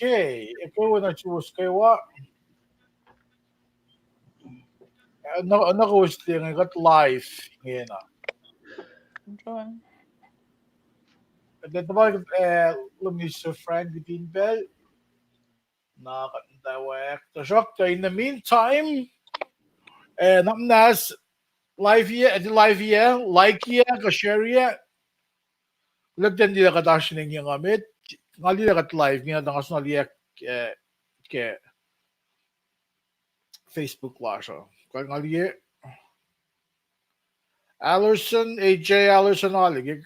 Okay, ikaw na choose kay wa na host din got live ngayon na. Join. Then the lumis friend between bell na katawak. So in the meantime, namnas live ya, like ya, ka-share ya. Lagdan nila katash ning yung amit. Ngali na kat live nga na kasunal ya ke Facebook laso. Kaya ngali ya Allerson, AJ Allerson alig.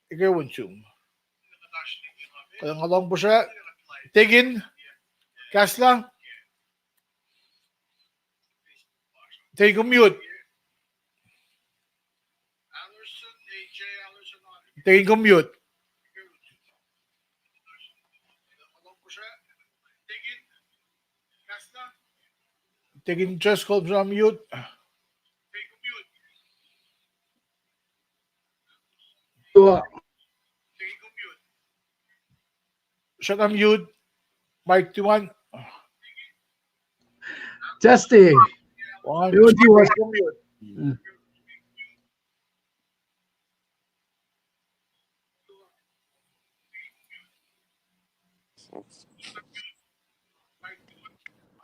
Ikaw chum. Kaya ngalong po siya. Tigin. Kasla. Tigin mute. Tigin mute. Tigin just call from mute. Shut up mute. Mic to one. Testing. One, What do you want? mute.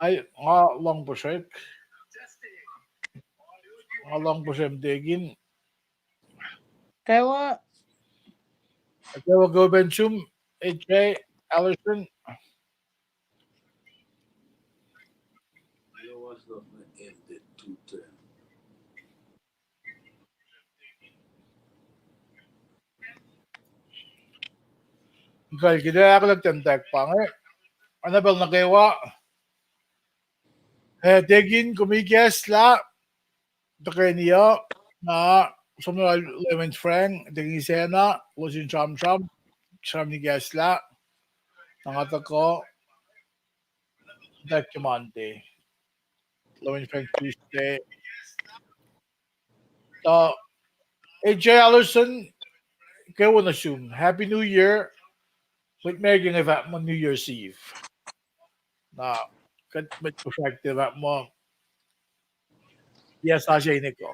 Ay, long po siya. Long po siya tigin. Kaya wa. Okay, we'll go Benchum, AJ Allerson. Kaya kita ako nagtantak pa nga. Ano ba nakawa? Tigin kumigas la. Takay niya na sumunod Lemon Frank. Tigin sena. Lusin Cham Cham. Cham ni Gasla. Nangata ko. Documente. Lemon Frank Tuesday. So, AJ Allerson, kayo na assume. Happy New Year. With Megan event mo New Year's Eve. Na, kat met perspective at mo. Yes, Asya ini ko.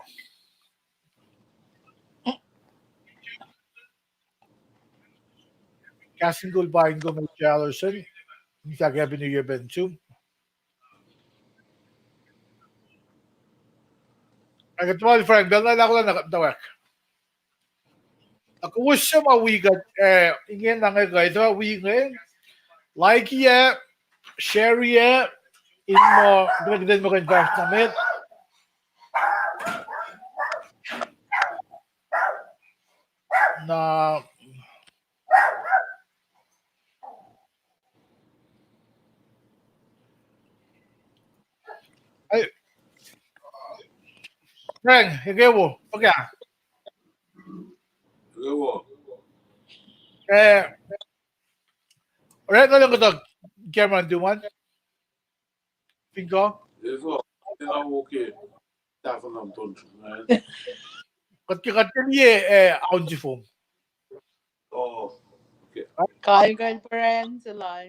Casting goal buying go with Allerson. Hindi Happy New Year Benchum. Agad mo, friend, dahil na ako lang nakatawak. Ako wish siya mawigat, ingin na nga ito, mawigat. Like ya, share ya, in mo, binagdan mo ka-invest namin. Na, ay, friend, higay mo, okay. Right na lang ko ito, Cameron, do one? Finko? Okay. Daarvan aan het Kat niya, auntie foam. Oh, Kaya girlfriend sila.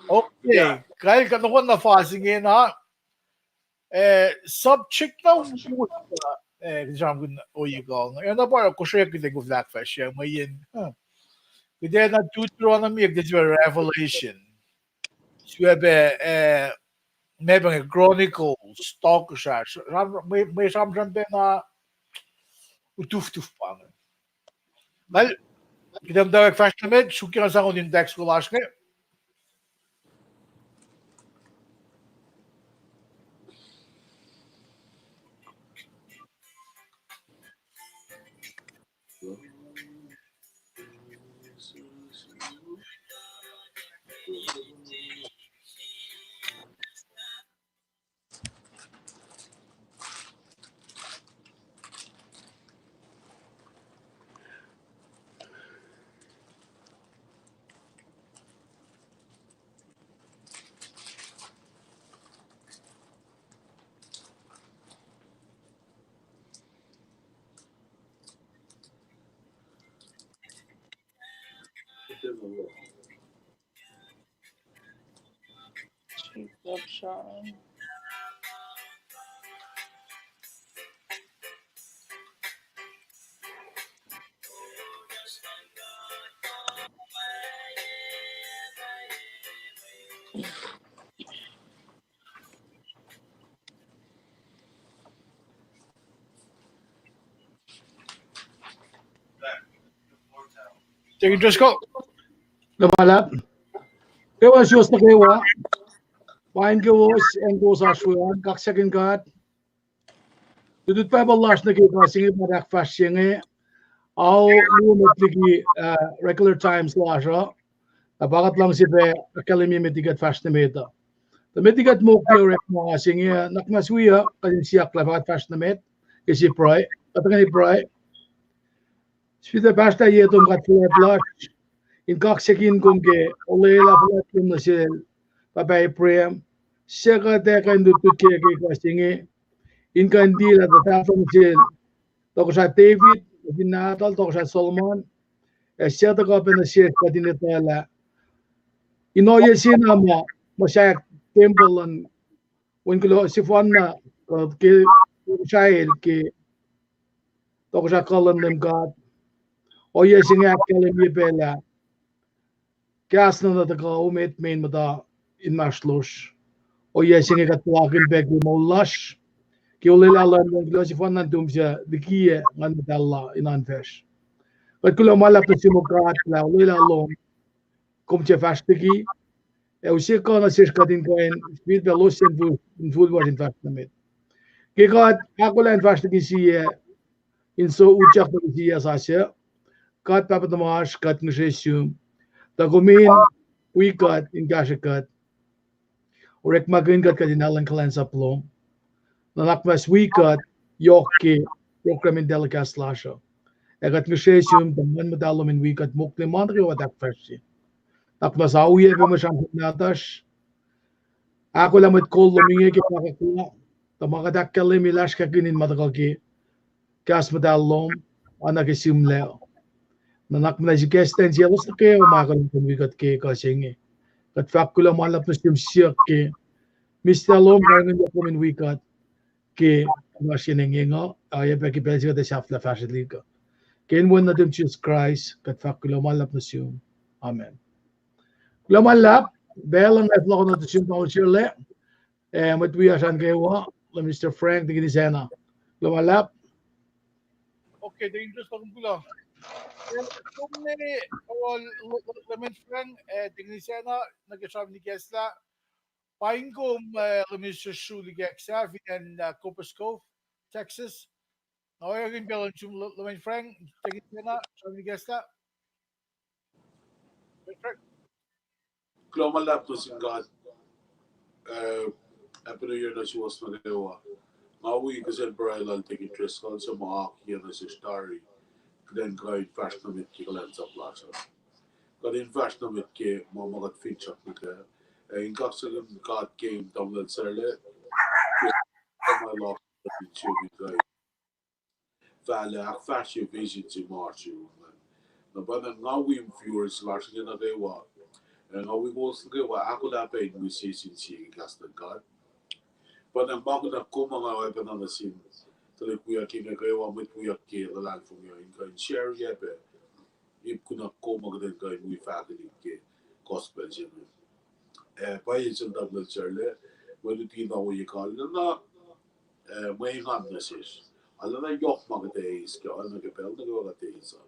Okay, kaya kanukuan na fasting ha. Sub-chick na kasama ko na oyigol. Ngayon na parang ko siya kita ko Blackfish siya. Ngayon, kaya na Deuteronomy, this is a revelation. Swabe, may mga chronicles, talk siya. May samsam din na Tuhtuf pa. Well, kita daw fresh na med, suki na sa akong yung text ko last ngayon. Option. Take it, Driscoll. Lumalap. Kewa siyos na kewa. Pain kewos en kos ashuan kaksakin kat. Tudut pa balas na kewa singi parak fast singi. Au lumet ligi regular times lasha. Tabakat lang si be academy metigat fast na meta. The metigat mo kyo rek mo singi nakmaswiya kalin siyak labakat fast na met. Kasi pray. Katangani pray. Svita pasta yetum kat flat lash. In kaksakin kung ke olela flat yung nasil. Babay prem. Siyaka teka indutut ke kasingi. In kandila the tafang sil. Tokosra David, Natal, Tokosra Solomon. Siyata ka pa na siya kadinitala. Inoye sinama masyak temple an when kulo sifan na ke child ke Tokosra kalan lim God. Oye singa kalim yebela. Gas na na ka umet main mata in maslosh. Oye singa katwakin beg mo lush. Kiulila ng glosifon ng dumsya dikiye ngan medalla in anfesh. Kat kulo malap na simokrat la ulila long kumche fastiki e usi ko na sis kadin koen speed velosen in food was in fact na met. Kikat ako la in fastiki siye in so uchak na siya sasya kat papat namash kat ngesesum da gumin we kat in gashakat urek magin kat kadinalan kalan sa plom nanakmas we kat yokke programin delegas lasha. Egat ngesesum dengan medalom in wikat mukle mandri wa dak fersi. Takmas auye be masam natash. Ako lamat kol luminge ke pakakula. Tamaga dak kalle milash ka ginin madagagi. Kas medalom ana ke simleo. Nanak na suggestion siya gusto ke o makal kun wikat ke kasingi. Kat fakula malap na sim siya ke Mr. Lom kangen ko min wikat ke masinengenga ay be ki belja de shafla fashion Ken won na dem Jesus Christ kat fakula malap na siya. Amen. Lamalap, belang at lako na ito pa ulit. Matwiya saan kayo Mr. Frank de Ginisena. Lamalap. Okay, take it, Driscoll. Kulo. Kung ni awal lamin friend, tingin siya na nag-sabi ni Kesla, paing ko lamin sa shuli geksa, in Copper Cove, Texas. Okay, yung bilang yung lamin friend, tingin siya na, sabi ni Kesla. Kloma lap to sin God. Apelo yun na siya was na gawa. Ngawi kasi Brian lang take interest kan sa mga kiyan na si Starry. Then kahit fast na mit kikalan sa plaza. Kadin fast na mit ke mga feature na ka. In kaksagan God game tamlan sarle. Kama lock na YouTube kay. Fala ak fast yung vision si Marchu. Na ba na ngawi yung viewers lars nga na gawa. Ngawi ko sa gawa ako dapat yung musician siya gas na God. But bago na ko mga weapon na nasin. Tali kuya kinagawa mo kuya ke lalang from your in share yebe. If kuna ko magden ka muy faculty ke gospel jin. Pa yin sin double charle. When it na wo yikal na may ngam na sis. Ala na yok magde is ke ala na ke pel na go gate is.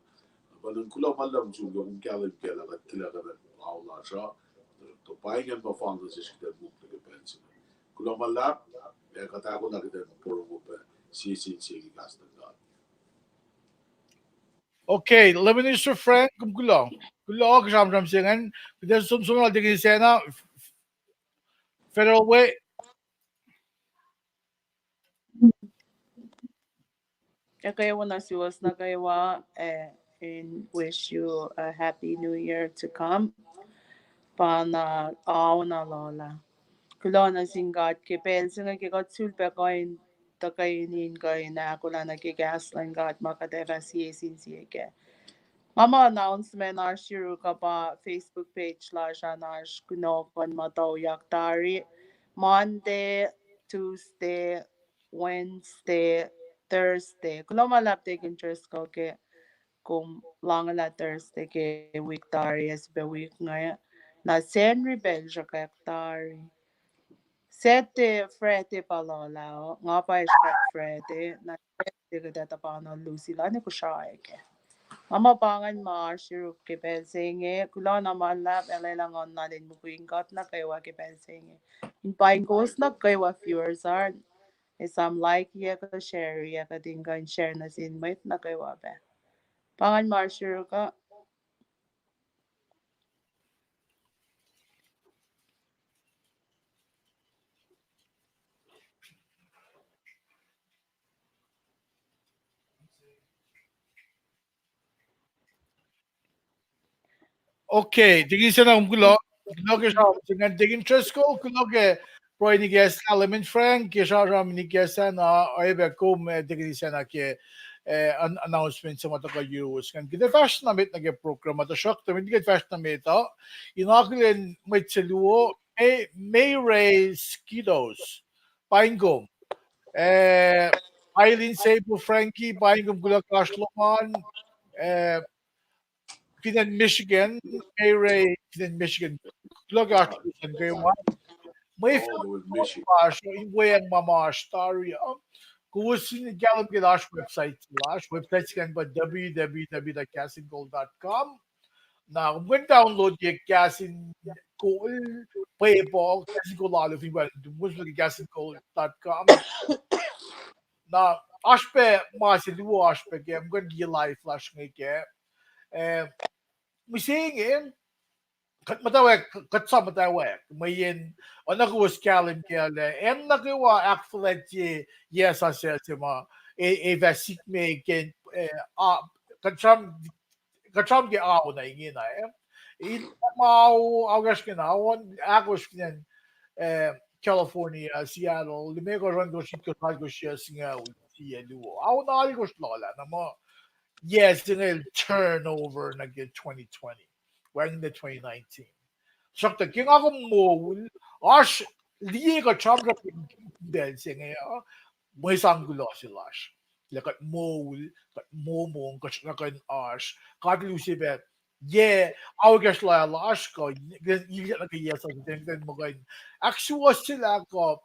But ang kula malam ju go kalim ke la kila ka awla sha. To pa yin ma fang sis ke mu ke pensin. Kula malam kata ko na kita puro mo pa si gastan God. Okay, Lebanese friend, kumkulo. Kulo, kasama siya ngayon. Because sunod tingin siya na, Federal Way, Okay, when I see what's not and wish you a happy new year to come. Pana na lola. Kulona singat ke pensa nga ke got sulpe koin takainin koin na kula na ke gas lang gat makadera siye sin siye ke. Mama announcement ar shiru ka pa Facebook page la siya na kuno kon mataw yaktari Monday, Tuesday, Wednesday, Thursday. Kung malapit interest ko ke kung lang la Thursday ke week tari as be week nga na sen rebel siya kay tari. Sete Friday pa lola nga pa is kay Friday na Friday ko data pa na Lucy la ni ko siya ke. Mama pangan ma ke pensenge kula na malap elay lang on na din mo got na kay wa ke pensenge. In paing goes na kay wa viewers are isam like ya ka share ya ka din kan share na sin mate na kay wa be. Pangan ma ka. Okay, digi sa nang gulo ke sa singan digi interest ko gulo ke pro ni guest element frank ke sa ram ni guest na ay be kom digi sa na ke announcement sa mata ka euros kan kita fashion na mit na ke program at shock to mit ke fashion na mit inaklen may tseluo may raise kiddos paingom Eileen Sable Frankie paingom gulo kasloman Kinan Michigan, may Ray, Kinan Michigan, look at and go what? May All the way in Michigan. so in way and mama story. Kusin galam ke website can but www.castinggold.com. Now I'm going to download the casting gold payable casting gold all of you well castinggold.com. Now ashpe masilu ashpe ke I'm going to live flash ke we saying it matawag katsa matawag mayin anak was kalim kale en nagawa actually yes I said to ma vasik me ken katram katram ge aw na ingin na in mau august ken awon agos ken California Seattle limego ran go shit ko go shia singa si elu aw na algos lola na mo yes in el turnover na get 2020 we're in the 2019 sakta king ako mo ash liga chamra del singa may sanggulo sila lakat mo kat mo kat nakan ash kat lucy bet yeah I guess la ash ko you get like a yes then mo gain actually sila ko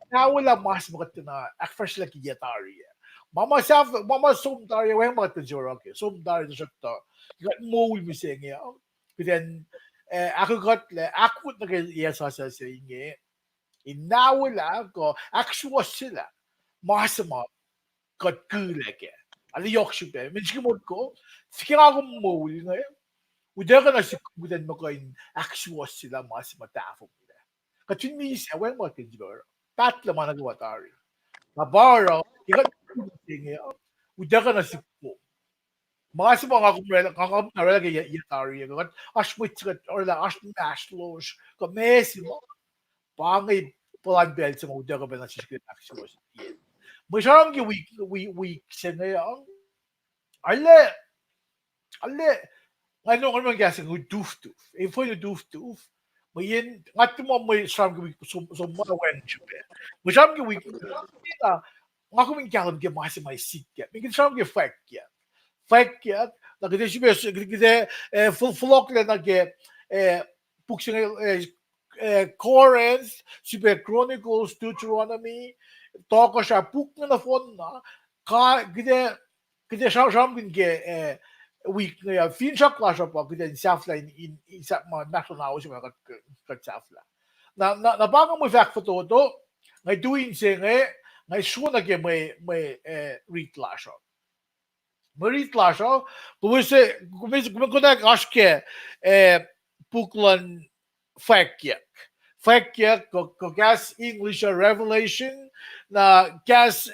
na wala mas makat na fresh like yatari mama som tari wa mga tajora ke som tari sa to kat mo mi singa then ako got le ako na kay yes sa singa inawala ko actually sila masama got guleke ali yokshibe minchimod ko fikira ko mo nga udah ka na si kudan mo ko in actually sila masama tafo nila katin mi siya wen mo tinjor tatlo man nagawa tari nabaro ikat tingi udah ka na si ko mga mga kumrela kakamrela kay yatari kat ashmit or la ashmashlosh ko mesi mo pangay pulan belt sa udah ka ba na si actually Masyadong yung week siya ngayon. Ale, ale, ano naman kasi yung Tuhptuchp. Eh, for yung Tuhptuchp, may nga mo may sarang week so mga wen siya. Masyadong yung week, nga kuming kalam kaya mga may sikya. May sarang yung fact yan. Fact yan, nagkita siya, nagkita, fulok na nagkita, puksa Corinth, Sifac Chronicles, Deuteronomy, Tokosra puk na phone na ka gide sham ge week na fin shop class pa gide safla in sa ma national house ma ka safla na bago mo fact photo to ngai doing se ngai shuna ge may read class Marie Tlasho, kumisak aşke puklan fakyak. Fakyak ko gas English Revelation na gas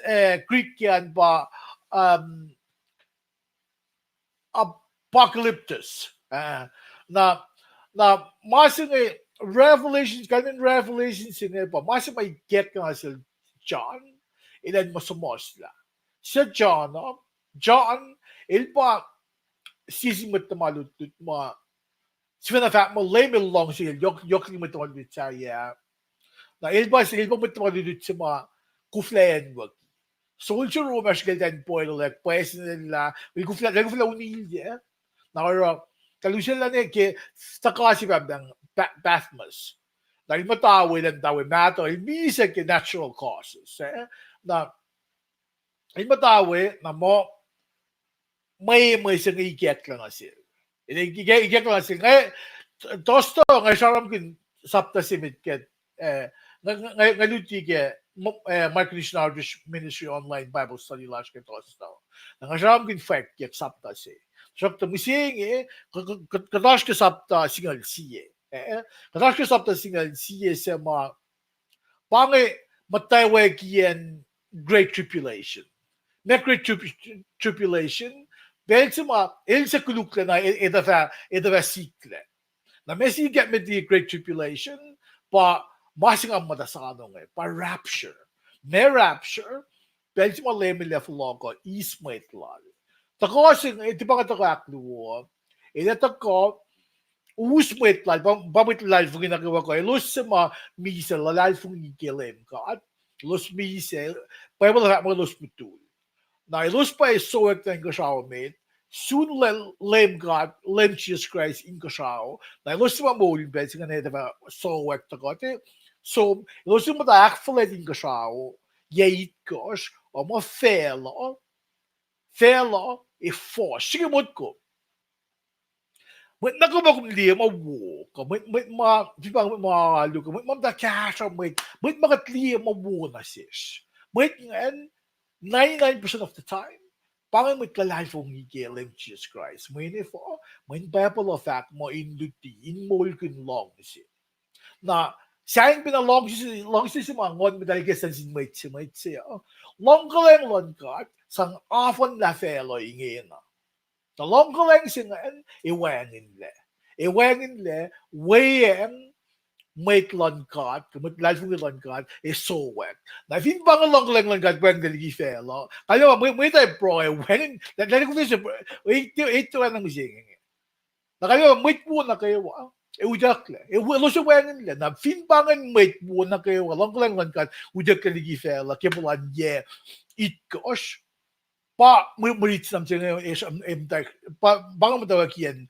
Greek yan ba apocalyptus. Na masing Revelations kanin Revelations sine pa masing may get nga sila John ilan masumos la. Sa John, John, ilpa sisimot na malutut mo. Sina fat mo lay me long siya yok yok ni mo to sa ya. Na ilbas mit madudut sa mga kuflayan wag. Soldier room as gelden poilek pues nila we kufla unil ya. Na ora kalusyan lang ke stakasi babang Bathmas. Na imatawi lang tawi mato ilbisa ke natural causes. Na imatawi na mo may siyang iget lang asil. Iget lang asil. Tosto nga saram kin sapta simit ket ngaluti ke Micronautics Ministry Online Bible Study Lash ket tosto. Nga saram kin fact ket sapta si. Sapta mising kadash ke sapta singal siye. Kadash ke sapta singal siye sa mga pange mataywe kien Great Tribulation. Na Great Tribulation Belzima ilse kulukle na edava sikle. Na mesi get med the Great Tribulation pa masing ang madasano nga pa rapture. Me rapture Belzima lemi lef logo ismait lal. Tako sing iti pa katako akluwo. Ina tako usmait lal bamit lal fung ginagawa ko. Ilus sa mga misa lalal fung igilem ka. Ilus misa pa mga lus mutul. Na ilus pa soek na ingasao mate, soon lem God, lem Jesus Christ ingasao, na ilus pa mo yung bed, nga na ba soek ta kote, so ilus pa ta akfalet ingasao, yait gosh, o mo fela, e force, sige mo ko. Met nako ba kung liya mawo ka, met di ba maalu ka, met da kasha, met makatliya mawo na sis. Met ngayon, 99% of the time, parang may kalifong higilem Jesus Christ. May nifo, may Bible of fact mo induti, in molkin long si. Na, siya yung pinalong si mga ngon, medali kesan si may siya. Long kaleng lonkat, sang often la felo ingin na. Na long kaleng si ngayon, iwangin le, wayang, make lonkat, kumit life ng lonkat is so wet. Na fin bang long lonkat bang daligi felo. Kaya may tayo pro when dali ko siya ito ang musing. Na kaya may po na kayo udak le. Wala siya wangin le. Na fin bang may po na kayo long lonkat udak daligi felo. Kaya bulan ye it gosh. Pa mulit something is pa bang mo tawag yan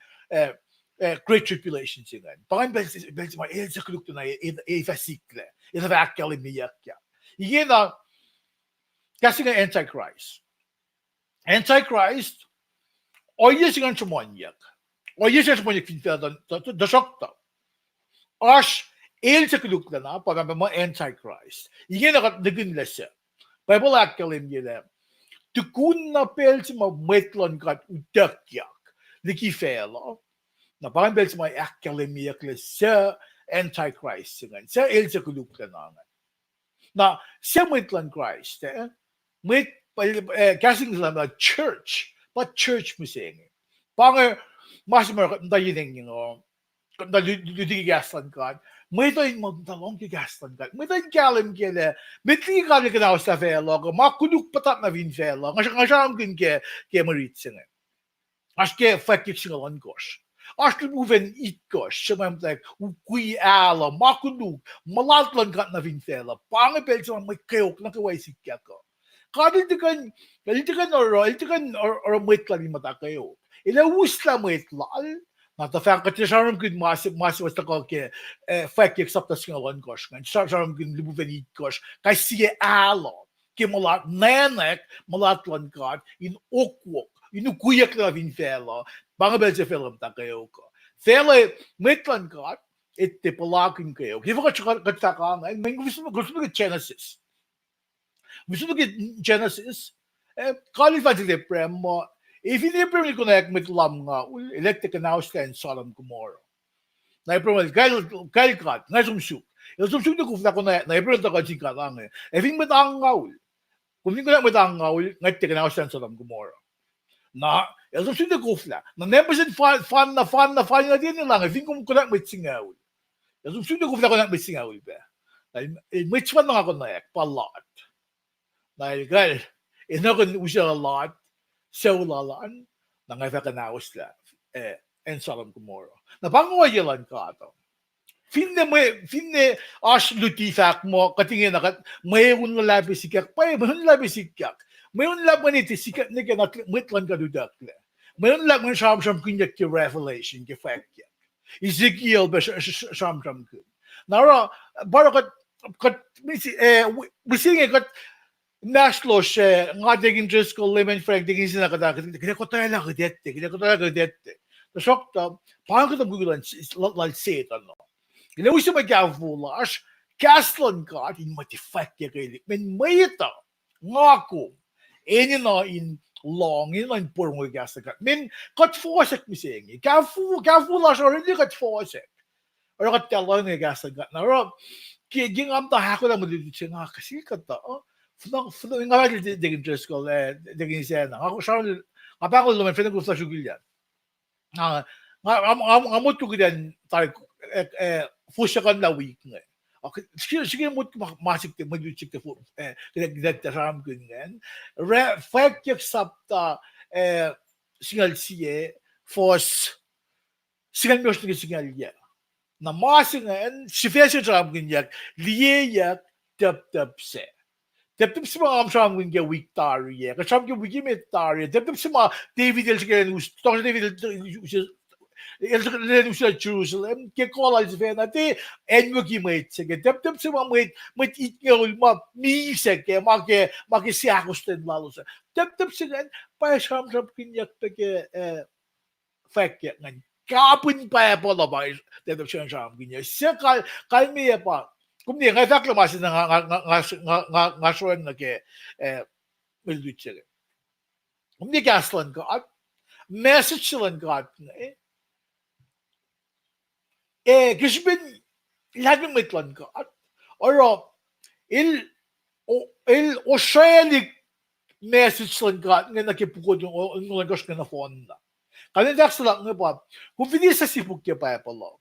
Great Tribulation singan. Pangan belsi ma sa kulukto na fasikle. Ita verkligen miyakya. Igen na kasi nga Antichrist. Antichrist oye singan sumonyak. Oye singan sumonyak finfel da sokta. Ash sa kulukto na para mo Antichrist. Igen na nagin lesa. Bible akkalim yela. Tukun na belsi ma metlon kat udakyak. Liki felo. Na parang bel sa mga akademiya sa Antichrist singan. Sa sa kulukla na nga. Na siya may tlan Christ. May kasing lang na church. Pa church mo singan. Parang mas mga kandayin yung kandaludigastan ka. May tayo magdalong kigastan ka. May tayo kalim kaya. May tayo kalim ka na sa felo. Makuluk patat na vin felo. Nga siya ang kaya marit singan. As kaya fakik singalan gosh. Ashtu moven itkosh, semam like kui ala, makulu, malatlan kat na vinfela, pangapel sa may kayok na kaway si Kyako. Kaditikan or maitlan yung mata kayo. Ilawus la maitlal, na ta fan kat saram kin mas was ta ko ke fakik sapta singalan gosh, kan saram kin libuven itkosh, kay siya ala, ke malat nanek, malatlan kat in okwok. Inukuyak na vinfela, pangabel sa film ta kayo ko. Fela, mitlan ka, itipalakin kayo. Kiva ka kataka nga, may gusto mo Genesis. Gusto mo Genesis, qualified sa deprem mo, if hindi pa rin connect mit lam nga, electric and house and Sodom Gomorrah. Na iprem, kail kat, nga sumsuk. Yung sumsuk na kufla ko na iprem ta ka chika lang eh. If hindi matang nga ul, kung hindi ko na matang nga ul, nga electric and house and Sodom Gomorrah. Na, yung susunod ko fla. Na never said fan na din lang. I think kung kunak may singawul. Yung susunod ko fla kunak may singawul ba. May fan lang ako na ek, pa lot. Na ilgal, ina ko usya a lot, siya ulalaan, na nga ka na usla, and Sodom Gomorrah. Na pangawayalan ka ito. finne ash lutifak mo katingin na mayroon na labi sikak pa mayroon labi sikak mayroon labi niti sikak ni kana mitlan ka dudakle mayroon labi sham kinyak ki revelation ki fact Ezekiel ba sham kun nara barakat kat bisinge kat Nashlo siya, nga diging Diyos ko, lemon frank, diging sinakadakit, kaya ko tayo lang kadete. Nasokta, paano ko tagulan, lalsit, ano. Ginawa siya magkavulash, kaslan ka, at in matifak ya kailik, men mayita, nga ko, na in long, na in purong gasag, men kat fosek mi singi, kavulash, or hindi kat fosek, or kat talon nga gasag, na ro, ging taha ko lang malilit siya nga, kasi kata, nga diging Diyos ko, diging sena, ako siya, kapag ko lumen, friend ko sa sugilyan, ngamot ko ganyan, fusya kan na week nga. Sige mo masik te magyutsik te direkt ram ganyan. Fact yak sapta singal siye fos singal mos ni singal ya. Na masing nga sifesya ram ganyan liye yak tap se. Tap si mga amsam ganyan week tari ya. Kasam yung week met tari. Tap si mga David el sigay us. Tong David el sa Jerusalem, kaya kolal si Fena, en mo gimait sige, tap si mga mait itngol ma, misek, makisiyakos din lalo sa. Tap si nga, pa siyam kinyak peke, fake nga, kapin pa po na ba, tap siyam kinyak, siya kalmiya pa, kung di, nga taklamasin na nga suwan na ke, miluit siya. Kung di gaslan ka, at message silang ka, kisbin laging mitlan ka, or o sharing message lang ka, nga nakipukod yung langos nga na phone na. Kanina lang nga pa, kung hindi sa sipag kaya pa pala,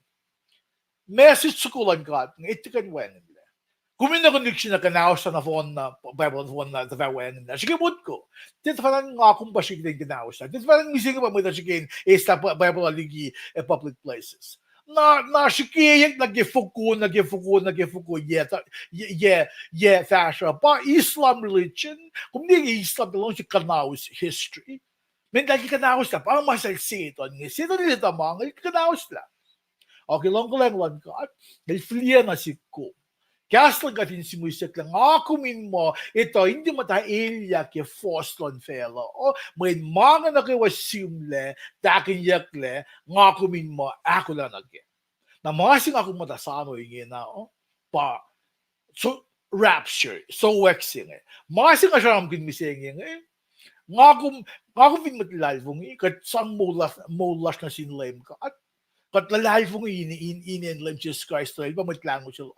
message ko lang ka, nga ito kan wen. Kung may na-connection na kanaos na phone na, Bible phone na, wen na, sige mood ko. Dito parang nga akong basig na yung kanaos na. Dito parang mising pa mo na sige, sa Bible ligi public places. Na sige, nagifuku, fashion. Pa Islam religion, kung hindi Islam belongs to kanaos history, may lagi kanaos na, parang masalsit, sino nila tamang, kanaos na. Okay, lang ka, nalifiliya na si ko. Kaslang atin si Moises lang, akumin mo, ito, hindi mo tayo ilya kaya Foston fellow. O, may mga nakiwasimle, takin yakle, ngakumin mo, ako lang naging. Na masing ako matasano yung pa, so, rapture, so waxing Masing asyam kin misingin ngakumin matilalvong kat sang mulas na sinlaim ka, at kat lalalvong in Jesus Christ na iba matlang mo siya,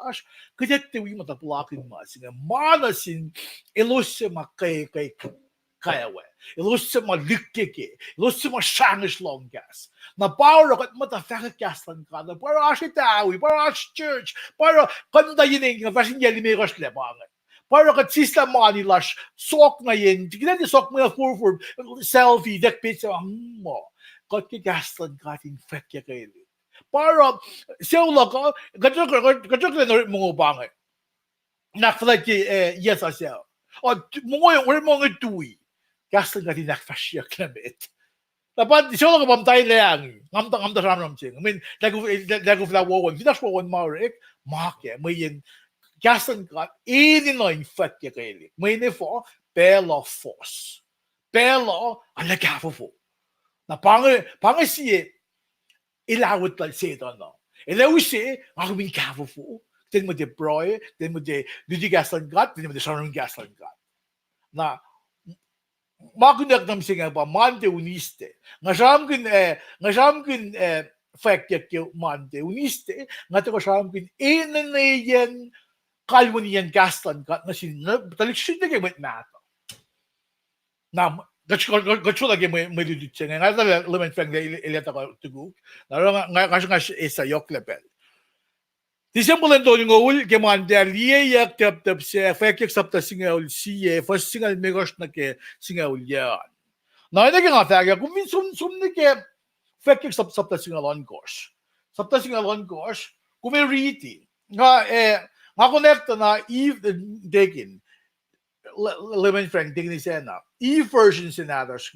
kadet tewi matapulakin masing manasin ilusima kay kayawe, ilusima likkike, ilusima shangish longgas, na para kat matafakakaslan ka, na para asitawi, para as church, para kanda yun nga, pasin yali may kaslebangan. Para kat sista mga nilash, sok na yun, tignan niya sok mo yung for selfie, that pizza, mo, kat kikaslan ka, infect ya kayo. Para, siya ulang ka, kachok na mga bangay. Nakflag yes siya. O, mga yung mga tuwi. Kaslan ka din nakfasya klamit. Dapat, siya ulang ka pamtay lang. Ngamta ramram sing. I mean, lagu flawawan. Pinaswawan marik, make, may yung kaslan ka, ininoy infect ya kayo. May nifo, pelo force. Pelo, alagafo fo. Na pangi siya, ilawit lang siya ito, no? Ilawit siya, ako bin kafo po. Then mo de broy, then mo de gaslan gat, then mo de sarang gaslan gat. Na, makunak nam siya nga ba, mante uniste. Nga siyam kin fact yak yung mante uniste, nga ito ko siyam kin inanayan kalwaniyan gaslan gat, na siya, talik siya na kayo nato. Na, Gacho lagi may dudut siya. Nga talaga laman fang na ileta ko tugu. Nga kasi isa yok level. Tisang bulan doon yung ul, kemanda liyak tap siya, fake sapta singaul siya, first singal megos na ke singaul yan. Na ina nga faga, kung minsan na ke fake sapta singalon gosh. Sapta singalon gosh, kumeriti nga connecta na dekin lemon frank digni sena version senados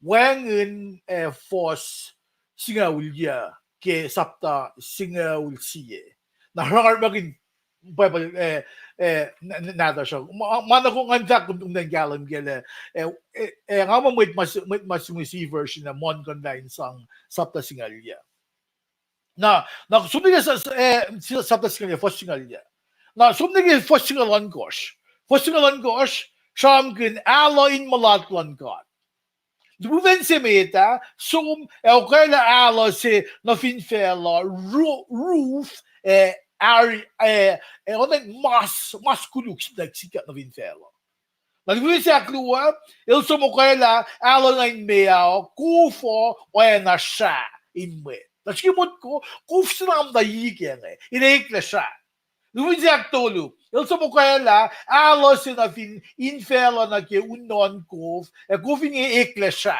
wengen fos singa ulya ke sapta singa ulsiye na rangar magin nada siya mana kung antak kung nanggalam gala nga mo mas version na mon contain sang sapta singalya na sumniga sa sapta singalya fos singalya na sumniga fos singalan gosh Shamkin aloin malatlan God. Duven se meta, som okay la alo se na finfela roof onen mas kuluk sikat na finfela. Nagduven se aklua, il som okay la alo na meao kufo o na sha inme. Nashkimot ko kuf sinam da yikene. Ineik la sha. Luizak tolu. Il som kaya la alo sina fin infela na ke unon kuf kufing eklesha.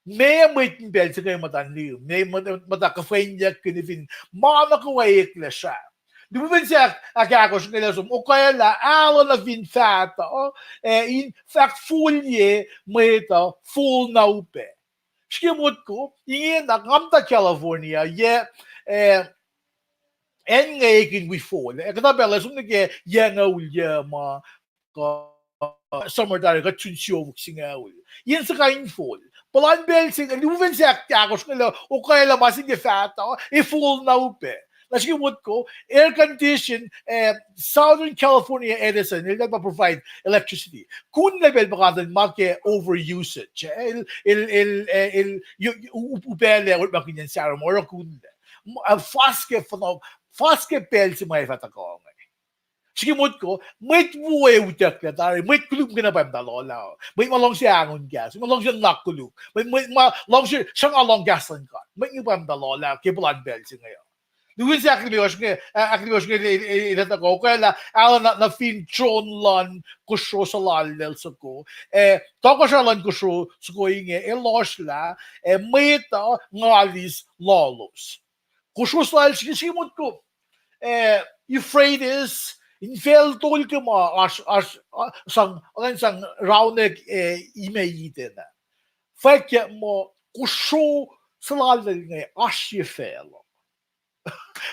May mitin bel sa kayo matanliw. May matakafanya kinifin mana ko eklesha. Luizak siya akakos nila som kaya la alo na fin fata in fact fulye meta full na upe. Shkimut ko ingin nakamta California en ngayon we fall. Katabela sum nage yanga ulya ma summer dari ka chunsyo singa ul. Yan sa kain fall. Palan bel sing luven sa aktakos nila o kaya la masing fata fall na upe. Lagi what ko air condition Southern California Edison nila pa provide electricity. Kun level baka din make over usage. Upele or bakin yan sa mo kun Faske pel si may fatakong. Sikimut ko, may buhay utak na tayo, may kulub ka na pa dalola. May malong siya angon gas, malong siya nakulub. May malong siya, siyang along gas lang ka. May iba dalola, kipulan bel si ngayon. Doon siya akliwos nga ilat ako, kaya ala na fin tron lan kusyo sa lalel sa ko. Tokosra lan kusyo sa ko inge, los la, may ito ngalis lolos. Kusyo sa lalel, sikimut ko, Euphrates, in fel tol ke ma sang raunek imeyite na. Fekje mo kusyo sa lalel nga asje fel.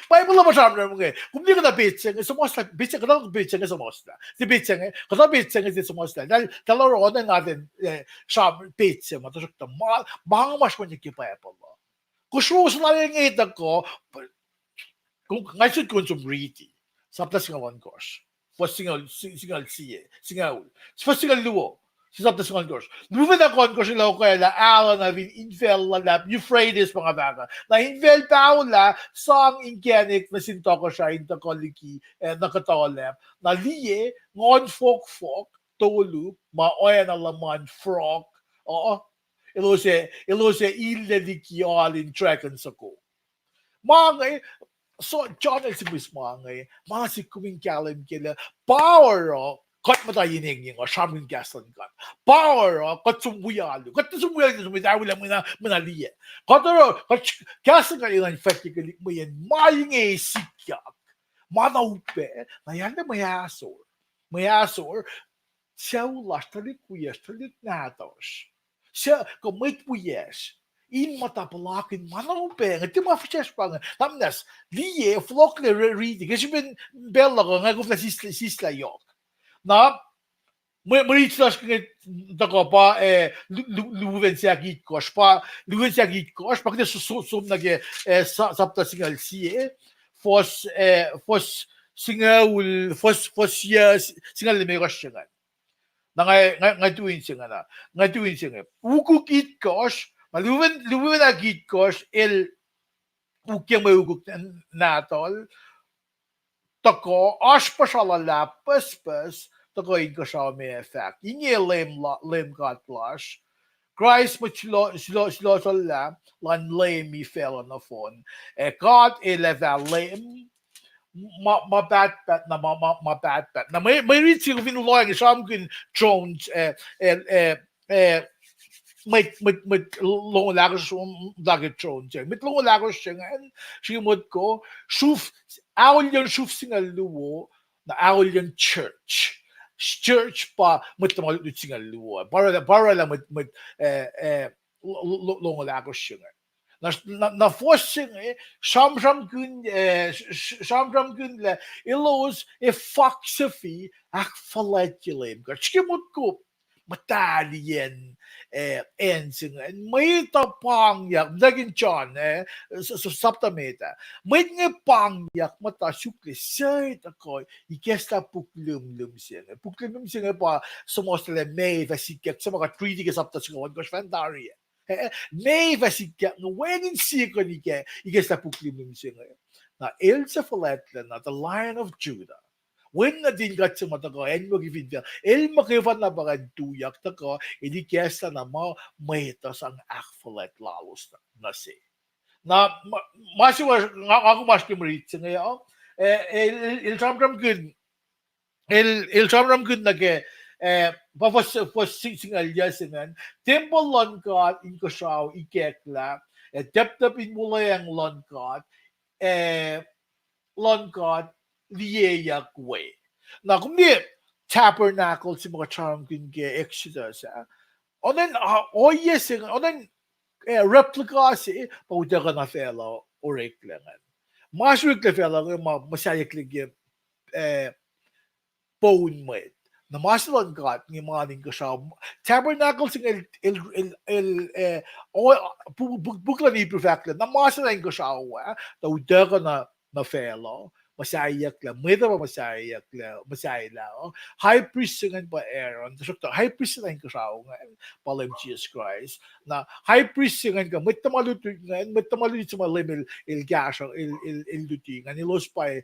Bible mo siya mga kung di ka na bitse nga sumosla bitse ka na bitse nga sumosla si bitse nga kada bitse nga si sumosla dahil talaro na natin siya bitse mo to siya mga mas mo niya kipaya pa mo kusyo sa lalel nga ita ko kung ngayon consumriti sapta singawan course was singal siye singaul was singal luo sapta singal course lumen na course sila ko kaya la ala na vin infel la lap Euphrates mga baka na infel paula sang ingenik na sintoko siya into koliki na katolep na liye ngon folk tolu maoya na laman frog ilose ilde diki all in track and sako mga so John si mga si kuming kalim kila power kat matayinig yung shamin gasan kat power kat sumbuyalu sumidaw lang manaliye kat gasan ka ilang effectively mo yan maying sikyak manaupe na yan na mayasor siya ulas talik natos siya kumit puyes in matapalakin manaupe nga timafishes pa nga tamnas liye flokle reading kasi ben bella ko nga gufla sisla yok na Maritas nga tako pa luwen siya gitkos pa kasi susum nage sapta singal siye fos singaul fos singal may kasyangan na nga tuwin siya Utukuh gitkos maluwen na gitkos ukyang may uguk natol tako aspa siya lalapas tako ko siya may effect inge lem katlash Christ mo silo la lan lem mi fell on the phone God eleva lem mabatbat na may reach yung vinuloy ng Shamkin Jones mit longolagers dagetron siya. Mit longolagers siya nga, simod ko, awal yung singal luwo, na awal yung church. Church pa, mit tamalut singal luwo. Para lang mit longolagers siya nga. Na forcing samsam kun le ilos foxy ak faletulem ka chimut ko batalyen ensing may tapang yak dagin chan sa saptameta may nga pang yak mata sukli say takoy ikesta puklum sing pa somosle may vasikek sa mga 3D ka sapta singon ko fandaria nej, vasika, no wedding secret ike sa puklimim siya. Na Elsa Faletla na the Lion of Judah. When na din gat sa mata ko, en mo givinda, el makivan na baga duyak ta ko, hindi kesa na mahitas ang akfalet lalos na si. Na masiwa ako mas kimarit siya ngayon. Il samram good na ke was singal yasingan temple lonkat in kashaw ikekla tap in mulayang lonkat liyeyak way na kung di tabernacle si mga charm kin ke Exodus onen oyesingan onen replica si pauta ka na fellow oreklangan maswik na fellow masayak ligyan bone made na masalan kat ng mga ning kasaw tabernacle sing bukla ni perfect na masalan kasaw ta udaga na fellow masayak la meda ba masayak la high priest sing pa Aaron ta high priest lang kasaw nga palim Jesus Christ na high priest sing ka mitamalut sa malimil il gasang il duting ani ilos pa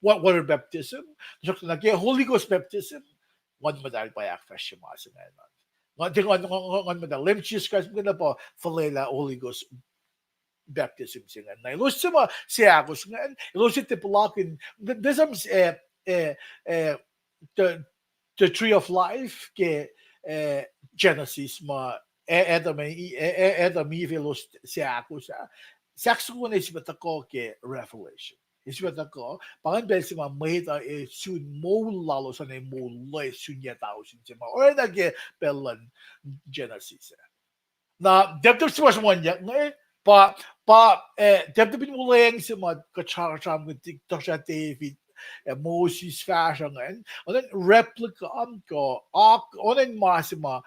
water baptism, Holy Ghost baptism, one madal pa yak fresh yung mga sinayman. One madal, lim Jesus Christ, mga na po, falela Holy Ghost baptism singan. Na ilus sama siya ako singan, ilus iti pulakin, desam the tree of life, ke Genesis, Adam Eve ilus siya ako sa, sakso ko na isip ako ke Revelation. Isipin ako, pangan si mga mahita sun mo lalo sa na mo loy sunya tao sin si mga or nage pelan Genesis. Na depto si mas wanya nga depto bin mo lang si mga kachar-cham ng TikTok sa David Moses fashion and then replica ko onen masima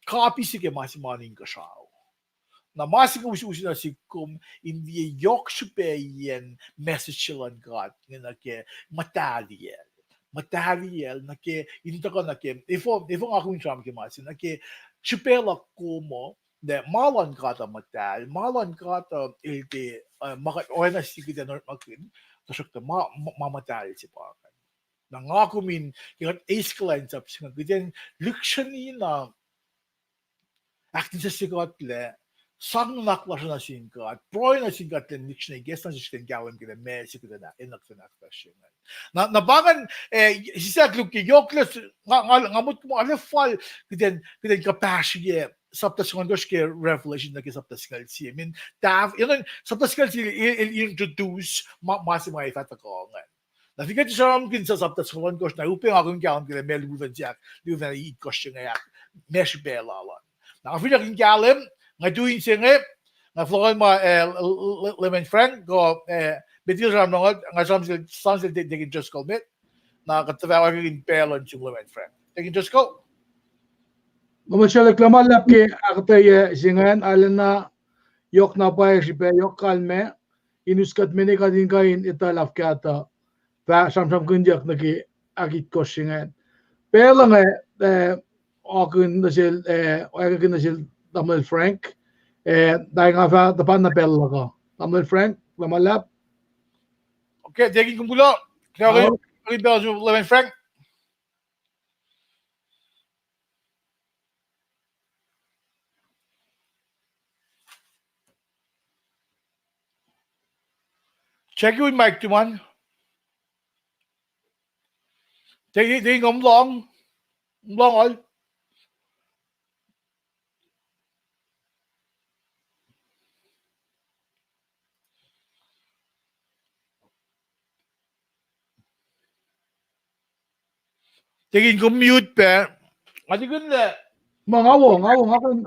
copy sige masima ning kashaw. Na masing usi na si kum hindi yok supeyen message lang God na ke mataliel na ke hindi ko na ke ifo ako yung tram ke masin na ke supela como de malan kata malan kata ilti makat oina si kita nort makin tasok ta mamatal si pakan na nga kumin yung escalate up singa giden luxury na actin sa sigot le sang nakla na sinka at proy na sinka at nik na guess na siya gawin kita messi kita na inak sa naklasyon na nabangan siya kluki yokles ngamot mo alefal kita kapasya sapta segundos ke revelation na kisapta skal si I mean taf yun sapta skal si introduce masima ifata ko na fikat siya kin sa sapta segundos na upeng akong gawin kita meluvan siya luvan i question nga mesh belala na fikat kin galim nga doing siya nga flokan ma lemon friend go bitil ram nga samsil they can just call it na katawa kin pelon yung lemon friend they can just go Masyal klamalap ke akte singan alan na yok na pa sipe yok kalme inuskat mene kadin kain italaf kata pa samsam kunjak naki akit ko singan pero nga akun nasil akun nasil Tamil Frank dahil nga fa tapan na pela ko Tamil Frank klamalap okay daging kumulo kaya rin Belgium lemon Frank check your mic to one. They long all. tingin ko mute pa. Adi ganda. Mga awong,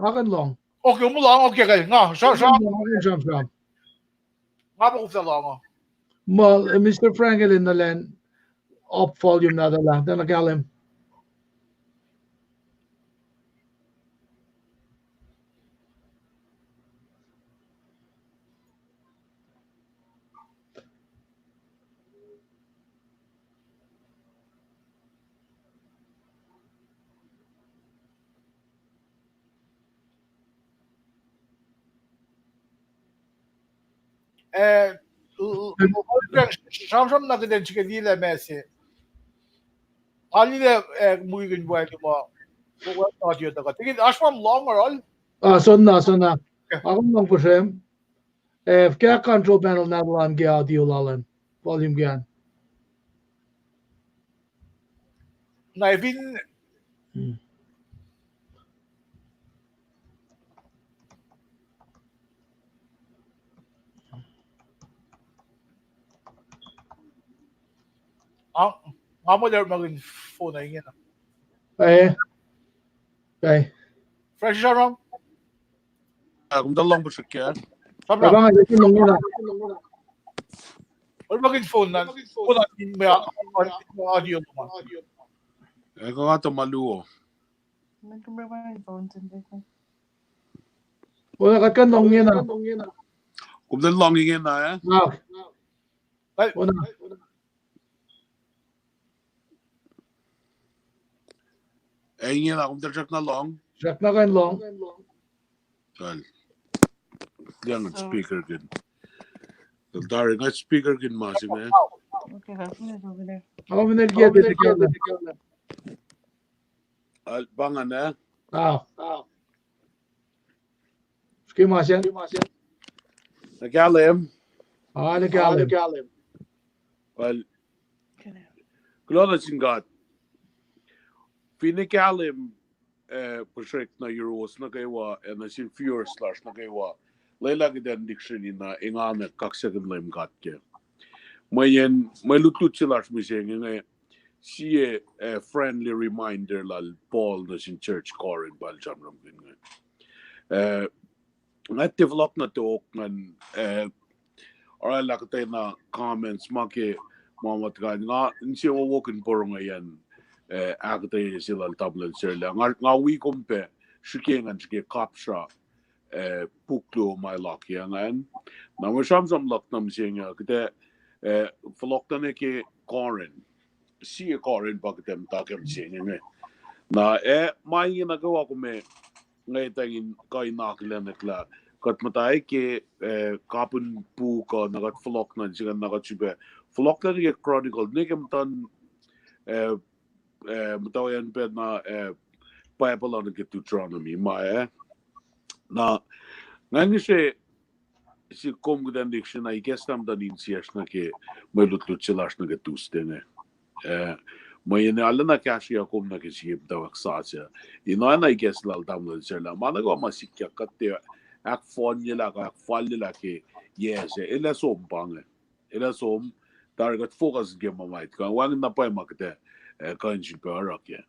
akan long. Okay, mo lang, okay kayo. Nga, sa, Akan jam. nga ba ko sa lang? Mr. Franklin na len, up volume na lang, dan nagalim. Samsam na din chika dila mesi. Ali de mugin buhay mo. What audio da ka? Tingin ashram long or all? Sånn na. Akan long po siya. Kaya control panel na lang gi audio lalan. Volume gian. Na evin Amo der magin phone na ingin. Okay. Fresh Sharam? Kung dalawang po siya kaya. Sabra. Abang ay long yun. Or magin phone na. Wala din may audio mo. Kung nga ito maluo. Wala ka long yun. Kung dalawang ingin na Wala. ingin na kung dalawang na long. Jack na kayo long. Well, jangan speaker kin. Dari nga speaker kin masih na. Okay, happening over there. Ako minilgiya dito kaya. Bangan na. Ski masyan. Nagalim. Nagalim. Well, kulala singat. Pinagalim project na euros na kaywa and na sin fewer slash na kaywa. Layla gidan dictionary na ingana kaksagan lim gatke. May lutut silas miseng nga siya friendly reminder lal Paul na sin church korin bal jamram gin nga. Nga develop na talk ngan oral lakatay na comments make mamat nga siya wawakin porong ayan akatay sila tablan sila nga we compare shikengan shike kapsha puklo my luck yan na mo samsam luck nam siya kete floktan ke korin si korin pagtem takem siya na may nagawa ko me ngay tangin kay nakilala kat matay ke kapun pu ko nagat flok na siya nagat siya flok na ke chronicle nikem tan matawayan pa na Bible on ke Deuteronomy ma na ngayon siya si kom gudan diction I guess tam dan insias na ke may lutlut silas na gatuste ne may ala na kashi akom na ke siyem tawak sa siya ina na I guess lal tam lal sila mana go masikya katte ak fon nila ka ak fal nila ke yes ila som pang ila som target focus game mamait ka wang na pa makte kan super okay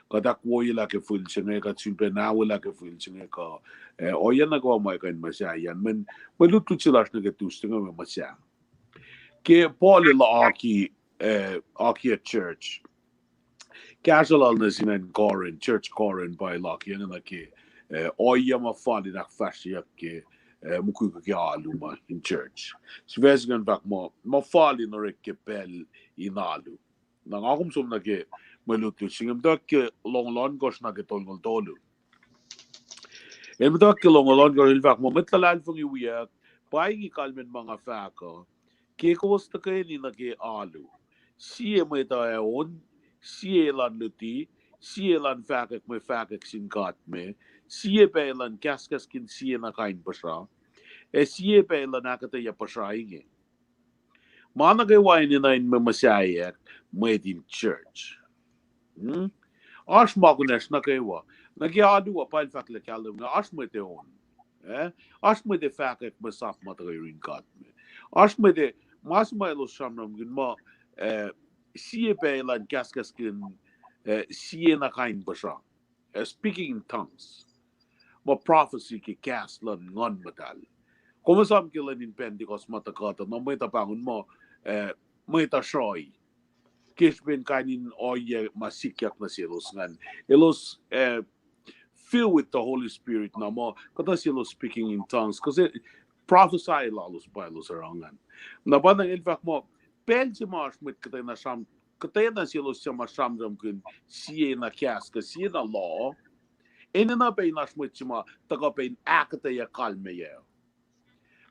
kadak wo ila ke full singe ka super na wala ke full singe ka o yan na ko mai kan masya yan men malutu chilas na ke tustinga me masya ke Paul la aki church casual na sinan Corin church Corin by lock yan na ke o yan ma fali na fashi ke muku ke aluma in church so vesgan back mo fali no re ke pel inalu na akum som na ke malutu singam dak ke long gos na ke tolgol tolu el dak ke long gol il vak mo metlal fung yuya pai gi kalmen mga faka ke kosta ke ni na ke alu sie me ta on sie lan luti sie lan faka me faka sin gat me sie pe lan kaskas kin sie na kain pasra sie pe lan akata ya pasra inge mana ke wine na in me masaya made in church ash magunesh na kewa na ke adu apal fakle kalum na ash me te on ash me de fakek me sap matrin kat me ash me de mas mailo shamram gin ma sie pe lan kaskas kin siena kain basha speaking in tongues mo prophecy ki cast lan ngon metal como sam ki lan in Pentecost matakata no may tapangon mo may ta shoy kish ben kainin oye masikyak na silos ngan elos filled with the Holy Spirit na mo kada silos speaking in tongues kasi prophesy lalos bailos arangan na ba nang in fact mo pensi mas mit katay na sam katay na silos siya masamdam kun siye na kias ka siye na law ina na pay nas mit siya taga pay akatay ya kalme ya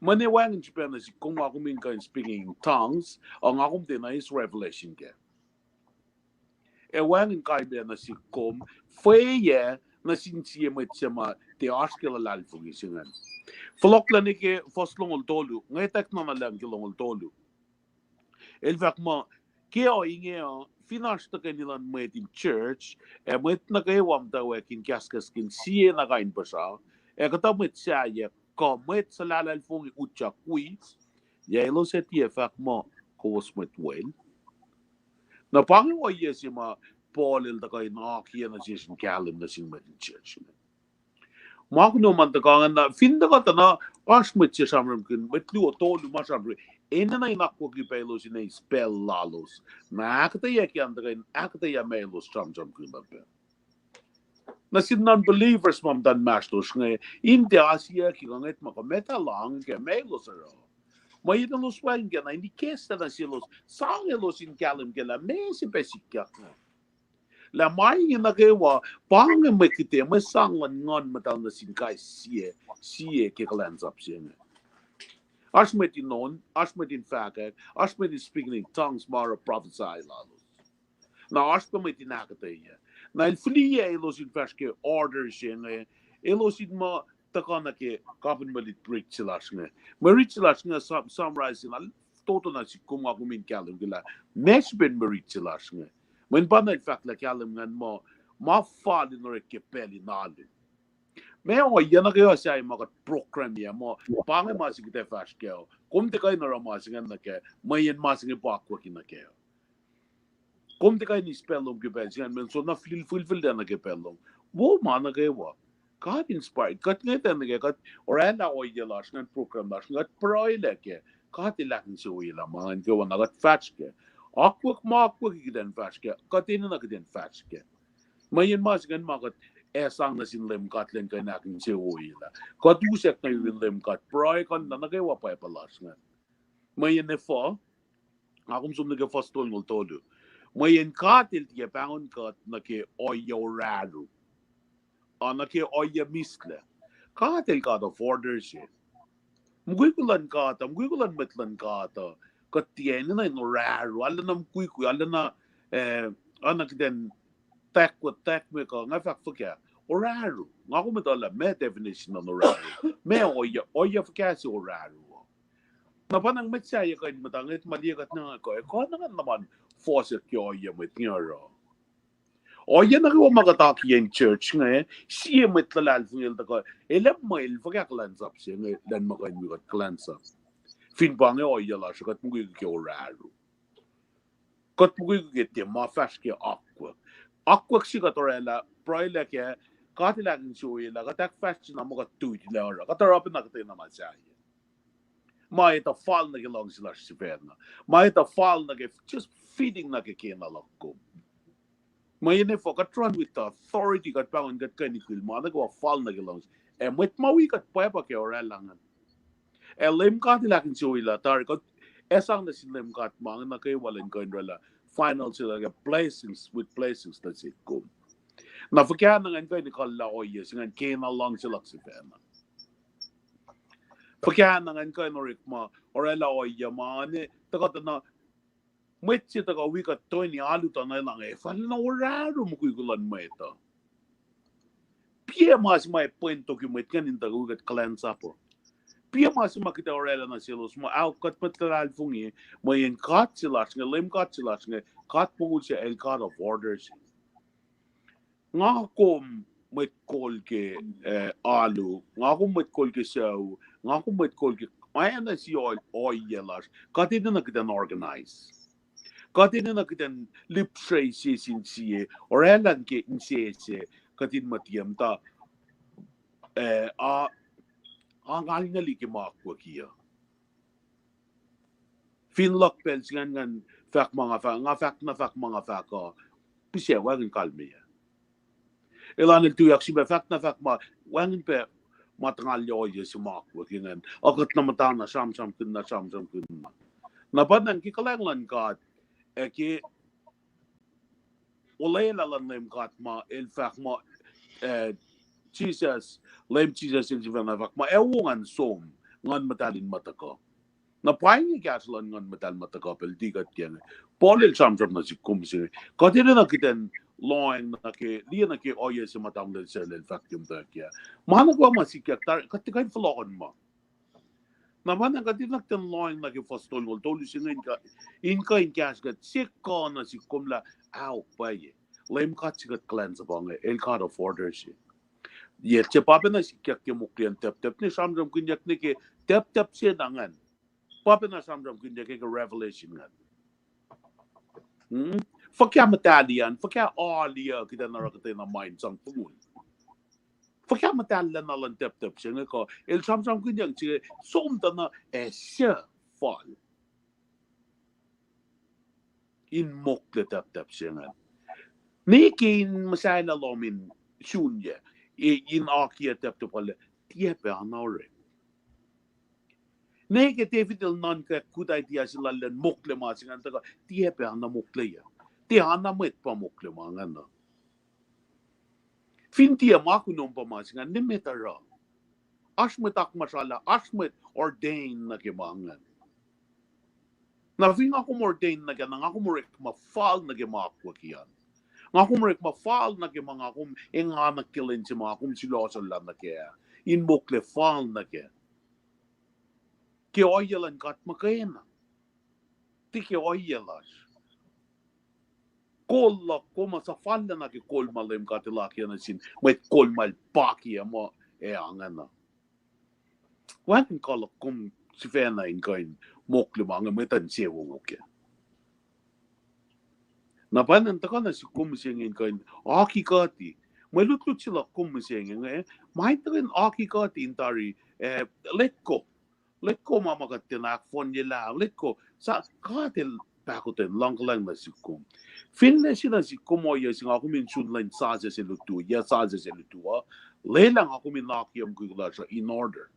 mani wang in Japan na si kung ako min ka speaking in tongues ang akum din na is revelation ke wang in kaibe na si kom fue ye na sin siye mit siya te askela lalfungi singan Flokla ni ke foslongol tolu ngay tak na lang kilongol tolu el fact mo ke o inge o finash ta kanilan met in church met na kay wam ta wekin kaskas kin siye na kain basa kata met siya ye ko met sa lalal fungi utcha kui ye lo set ye fact mo ko was met well na pangi o yes ma Paul el ta kay na kiya na sin kalim na sin met in church Mark no man takangan na finda ka na asmit siya samram kin metlu otolu masamre ena na inakwa ki pelos ina spell lalos na akata ya ki andarin akata ya melos kin babe na sin non believers mam dan mastos nga inte asia ki ganget makameta lang ke melos aro ma ina los wan na hindi kesta na silos sangelos in kalim ke la mesi pesikyak la mai na ke wa pang me kite me sang lan ngon matal na sin kai sie ke kalans up sin ashmet in non ashmet in fact ashmet in speaking in tongues mara prophesy lalos na ashmet in akate ya na el flie elos in faske orders in elos in ma takana ke kapin malit preach lasne marich lasne summarize na toto na si kuma kumin kalim gila mesh ben marich lasne when ban in fact la kalim ngan mo ma fall in or ke peli nalu me o yana ke sa ma ka program ya mo pang ma si te fast ke kum te kai no ma si ngan na ke mai en ma si ke pa ko kin na ke kum te kai ni spellum ke ben ngan men so na fil na ke pelum wo ma na ke wa God inspired kat ngai te na ke kat or anda o ya las ngan program las ngat proile ke kat la kin so ila ma en ke wa na kat fast ke akwak ma akwak ki den fast ke kat in na ke den fast ke mai en ma si ngan ma kat sang na sin lem kat len kai na kin se o ila kat u sek na yin lem kat proi kan na ke wa pa las ngan mai en ne fo akum sum ne ke fast tol ngol tolu mai en katil ti pound kat na ke o yo radu na ke o ya misle katil ka of orders mguikulan ka ta mguikulan metlan ka ta katien na no radu ala nam kuiku ala na anak den tek me ka nga fak fuka o radu nga ko metala me definition no radu me o ya fuka si o radu na panang metsa ya kan matangit maligat na ko na naman force kyo ya met ngaro o ya na ko magataki in church nga siya metlalal fungil ta ko elam mail fuka klans up siya nga dan makan mi kat klans up fin bang o ya la siya kat mugi kyo radu kat mugi ke ma fas ke aqua siya katorela proile ke katilang suy la katak fast na mo katuit la ra katarap na katay na masaya mai ta fall na gelong sila si perna mai ta fall na just feeding na ke kena lokko mai ne fo katron with the authority kat paun kat kanikil ma na ko fall na gelong with mawi kat pa ke ora langan lem kat lakin so ila tar kat esang na silem kat mang na kay walen ko rela final sila ke blessings with blessings na si ko na fakya na ngan kay ni kala o yes ngan kena long sila si perna Pagyan ng ka no rikma orela o yamane tagot na metsi tago wika to ni alu ta na lang fal na oraro mo kuigulan meta pia mas mai punto que met kan inta gugat cleanse up pia mas makita orela na silos mo au kat patral fungi mo en kat silas nga lem kat silas nga kat pungul siya el kat of orders nga kom met kol ke alu nga kom met kol ke saw nga kom met kol ke ay na si oil yelas kat ito na kita organize Katin na kitan lip tray si sinsie or elan ke insiese katin matiam ta ang alingali ki makwa kia. Finlock pels ngan fak mga fak nga fak na fak mga fak ko pisya wagin kalmiya. Ilan il tuyak si ba fak na fak ma wagin pe matangal yoye si makwa kingan akat na matana sam kinna. Napadan ki kalanglan kat ki ulayla lan lem kat ma il fak ma Jesus lem Jesus il jivana fak ma ewungan som ngan matalin matako. Na paingi gaslan ngan metal matakapel digat yang polil samsam na si kumsi katira na kiten loin na ke liya na ke oye si matam del sel vacuum ta kya mana ko masikyak tar katikai flokon ma na mana katira ten loin na ke fostol wol tolu singen ka in gas gat sikko na si kumla au paye lem katsigat cleanse bang el card of orders ye che papena sikyak ke muklian tap ni samsam kunyak ni ke tap se dangan Papa na samram kunja ke revelation ngan. Fakya matalian, fakya alia kita narakate na mind sang pungun. Fakya matalian na lan tep siya ko el samram kunja sige somta na siya fall. In mokle tep siya ngan. Nikin masayla lomin shunye in akia tep pala tiepe anore. Neke tefitil non ka kudai dia silalan mokle ma singan ta tiepe ana mokle ya. Ti ana met pa mokle ma ngana. Fintia ma kunom pa ma singan nimetara. Ashmet ak masala, ashmet ordain na ke mangan. Na fin ako ordain na ke nga kumurek mafal na ke makwa kiyan. Nga kumurek mafal na ke mga kum ingana kilin si mga kum silosan na ke. In mokle fal na ke. Ke oyelan kat makayena. Ti ke oyelas. Kolla koma sa falla na ke kolmalem katilaki na sin. Met kolmal paki mo angana. Wakin kolla kum si fena in kain mokli mga metan sewo woke. Napanan ta kana si kum singin kain aki kati. Malutlut sila kum singin maitrin aki kati intari let ko mama katinak fon nila let ko sa katil pakutin lang na sikum finne sila sikum o yesi ako min sunlain sa se lutu ya sa se lutu lelang ako min lakiam gugla sa in order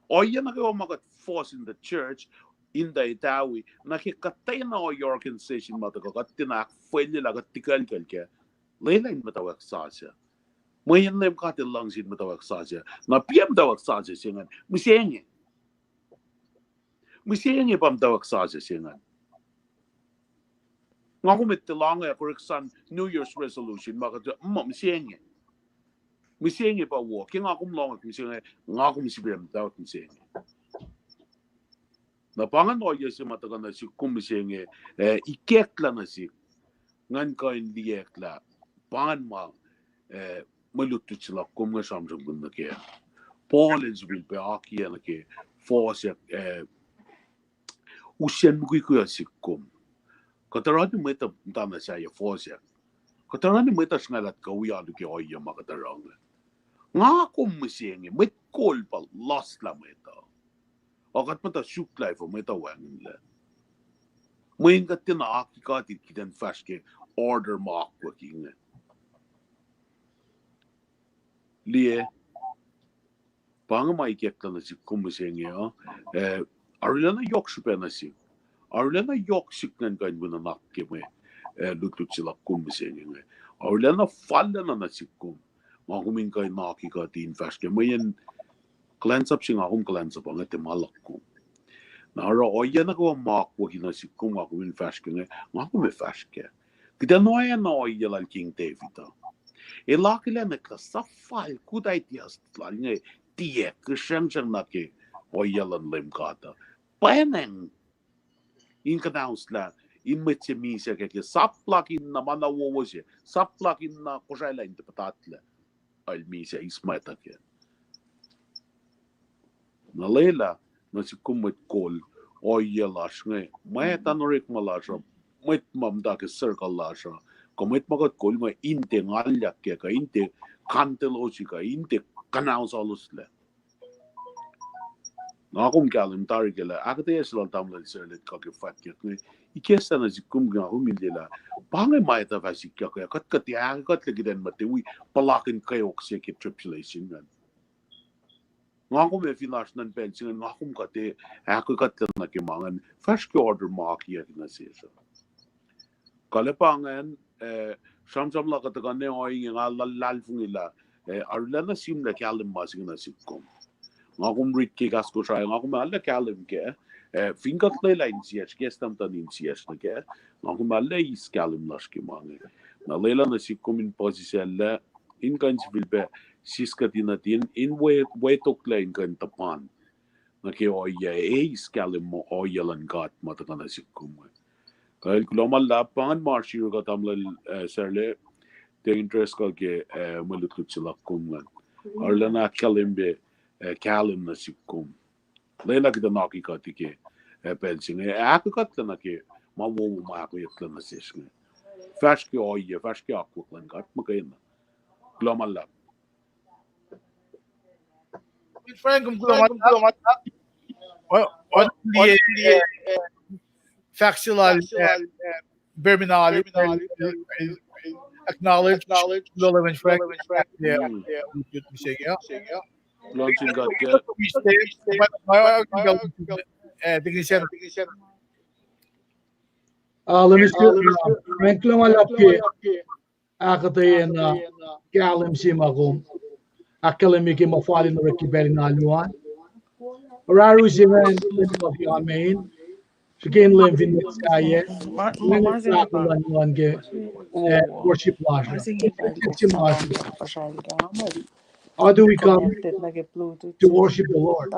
o yan ako magat force in the church in the itawi nakikatay na o your organization matagakatinak fwede lagat tikal kalke lelang matawag sa siya Mayan lem katil lang sin matawag saja. Na piyam tawag saja singan. Misenge pam tawag saja singan. Nga kumit tilang korreksan New Year's resolution maka misenge. Misenge pa wo. Kaya nga kumlong misenge nga kumisipiyam tawag misenge. Na pangan o yasi matagan na si kumisenge ikekla na si ngan kain liyekla pangan ma malutut sila kum nga samsam gunda ke Paulins will be aki na ke force usyan mo kuya sikum katarani meta tama sa ya force katarani meta ngalat ka uya lu ke oya makatarang nga kum misenge met kol pa lost la meta akat mata shuk life meta wangin la Main katina aki ka kitan faske order mark working Lie Pangamay kekla na si kumusenge arulana yok na si arulana yok siknan kan buna nakke me lutut sila kumusenge arulana falla na si kum makumin kay naki ka tin faske mayen cleanse up sing akum cleanse up ang ete malakkum na ara oya na ko makwa hina si kum makumin faske makume faske kita noya na oya lal king David Elakila na kasafal kudai tias lalnya tie kesang na ke oyalan lem kata. Paneng in kanaus la in metsemisa ke saplakin na mana wowose saplakin na kosaila interpretatla al misa ismata ke. Na lela na si kummet kol oyelas nge may tanorik malasha met mamda ke circle lasha komit magot kol nga inte ngalyak ke ka inte kantelosika inte kanausalusle ngakung kalim tarigela akate esla tamla serlet ka ke fakya nge ikesta na zikum nga humindela pangai mai ta vasik ka kat ya kat legiden matewi palakin kayok se ke tripulation ngan ngakung me filash nan pension ngakung kate aku kat na ke mangan first order mark ya na se kalepangan samsam la kata kane oing nga lal fungila arlana sim la kalim masing na sikom ngakung rit ke gas ko try ngakung alla kalim ke fingat le line sias ke stam tan in sias na ke ngakung alla is kalim las ke mange na lela na sikom in position la in kan vilbe siskatina tin in we tok line kan tapan na ke oya is kalim mo oyalan gat mata kana sikom kaya global lab pangan marshiro ka tamla serle te interest ka ke malutut sila kumlan arla na kalimbe kalim na sikum lela kita naki ka tike pensing ako katla na ke mamu ako yatla na sisne fashke oye fashke akutlan kat makaina global lab Frank kumkulomat on the factual terminal acknowledge Lolo and Frank yeah launching got ke but my technician let me see Franklin malapke akate na kalim simagum akalim ki mafali no rekibel na luan raru simen of yamin Again, live in the sky. One get worship large. How do we come to worship the Lord?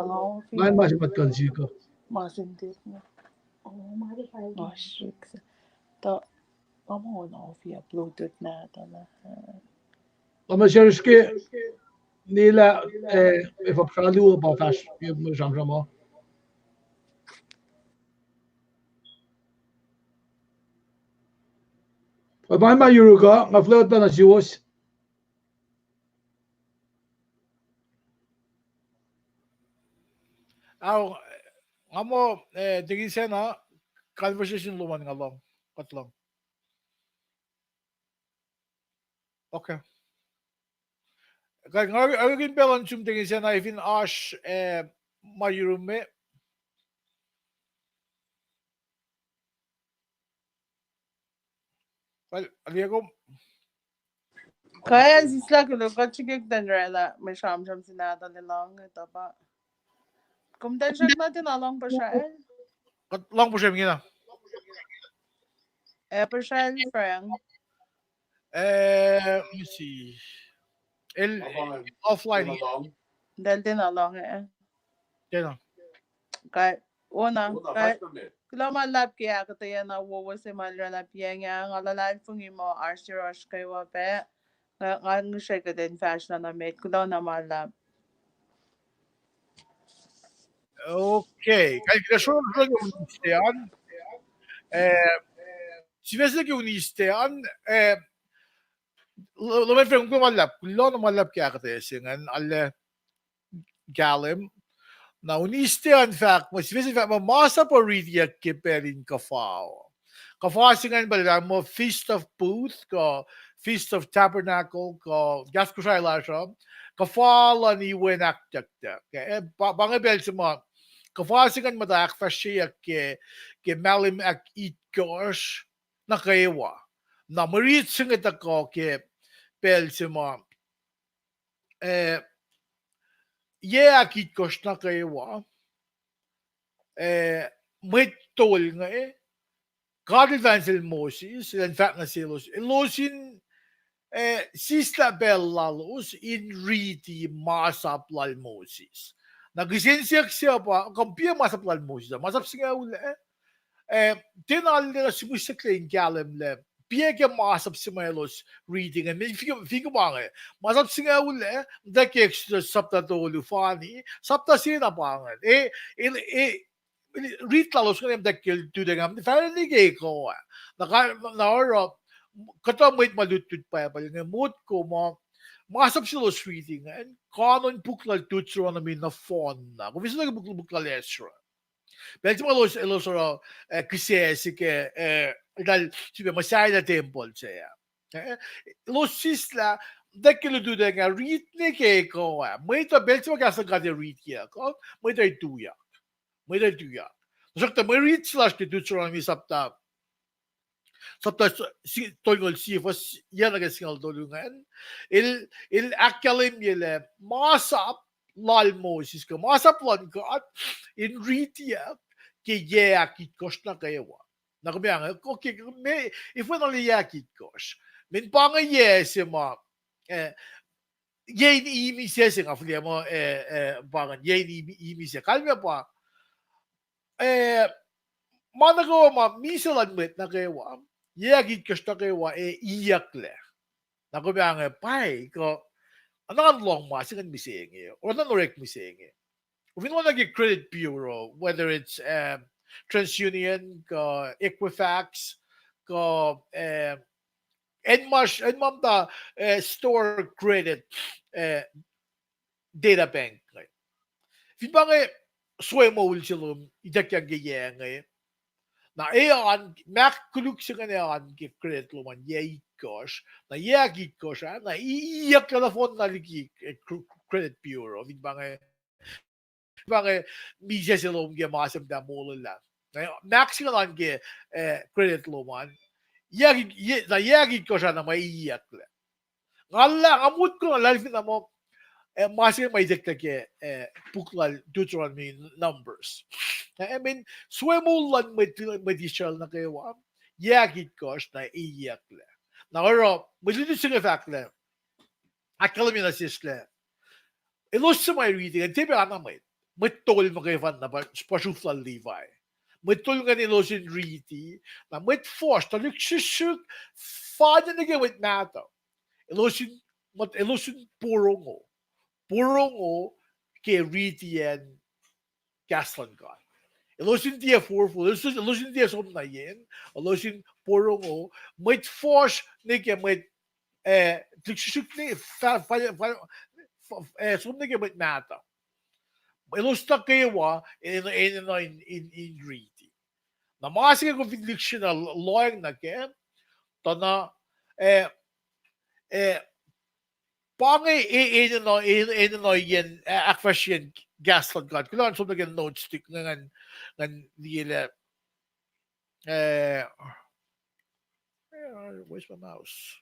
Nine much but consider. Amaserske nila if a pralu about us, you mujamjamo. Ba ma yuruga ngaflota na siwas. Aw amo technician na conversation luman nga long katlong okay kaya ngagin pelan sum technician na ifin ash mayurume well aliego kaya zisla kulo ka chikik dan rela may sham sinada nilang ito pa kumdan siya natin along pa siya katlong po siya ngina pa siya Frank let me see el offline dahil din along Kaya kaya una kaya kilo malap kaya katayan na wawa si malala piya nga ngalalal fungi mo arsi rush kay wape nga siya ka din fashion na mate kulo na malap okay kaya şöyle yung isteyen sivesle yung isteyen lumay freng kung malap kulo na malap kaya katayesingan alle galim na unistean fact mo sivesle fact mo masa po ridiya kiperin kafao kafasingan ba mo Feast of Booth ko Feast of Tabernacle ko gas ko siya lasha kafala ni wenak takta kaya bangabel sa mo kafasingan madak fashiya ke malim ak itkosh na kaywa na marit singat ako ke pel sa mo ye ak itkosh na kaywa may tol nga God advanced Moses, in fact, na silos. Ilosin, sisla bellalos in riti masap lal Moses. Nagisinsiyak siya pa, kampia masap lal Moses. Masap siya ula tinal nila sumusak la yung galim le. Pia ke masap si Melos reading and figo bange. Masap siya ula dake extra sapta to lufani, sapta sina bange. read lalos nga dakil to the gam fairly gay ko na oro kato mo malutut pa nga mood ko mo masap sila reading and kanon buklal tutro na min na phone na kung gusto na buklal esra pero mo los kasi ke dal sibe masaya na temple siya los sisla dakil do the nga read ni ke ko may to belto gasa ka de read ya ko may to tuya may tuya sakta may read slash ke tutro na mi sapta toigol sifas yana ga singal dolungan il akalim yele masap lal Moses ka masap lan ka at in ritia ke yakit kosh na kayawa na kumiyang okay me if we only yakit kosh min panga yes ma yen imi sesing afliya mo pangan yen imi se kalme pa managawa ma misalan met na kayawa yakit kosh na kayawa iyakle na kumiyang pai ko anong long ma singan misenge or anong rek misenge if we want to get credit bureau whether it's TransUnion ko Equifax ko Enmam ta store credit data bank fin ba nga soy mo will silum idakya gaya nga na ayan mak kuluk sa kanyan ki credit luman yay gosh na yagi gosh na iyak telefon na liki credit bureau fin ba nga misa silum ge masam da molala na mak singalan ge credit luman yagi gosh na may iyak le ngalla amut ko lalfin na mo masih may dikta ke puklal Deuteronomy numbers. I mean, swemulan may dishal na kayo yagit kosh na iyak le. Na oro, malito siya fact le. Akalam na sisle. Ilos sa may reading, and tibi ana may tol mo kayo fan na pasuflal Levi. May tol nga nilos in reading, na may force, talik sisuk, fada na kayo with mato. Ilosin puro mo. Puro ke ritian gaslan god. Ilosin dia forful, ilosin dia som na yen, ilosin puro mit force ne ke mit tiksuk ne som ne ke mit nata. Ilosta kewa in riti. Na masige ko fiction na loyang na ke tana pangay no yen akfasyen gaslan god kulan so naging note stick ngan dile where's my mouse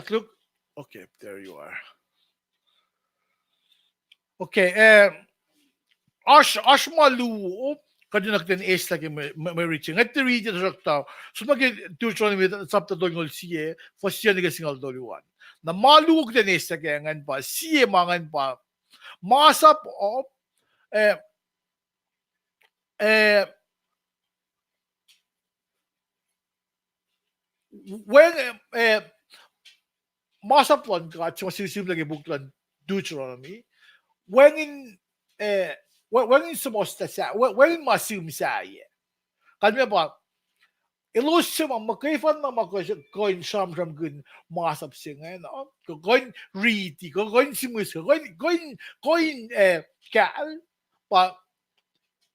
look okay there you are okay ash malu kadyo nakten es lagi may reaching at the region sakta so magi tuchon with sapta dongol siye fasya ni singal doluan na malug den es lagi ngan pa siye mangan pa masap of when masap one got so sisim lagi buklan Deuteronomy when in sumosta sa when masum sa ye kanya ba ilusum ang makifan na makoin sham gun masap singa no koin riti koin simus koin kal pa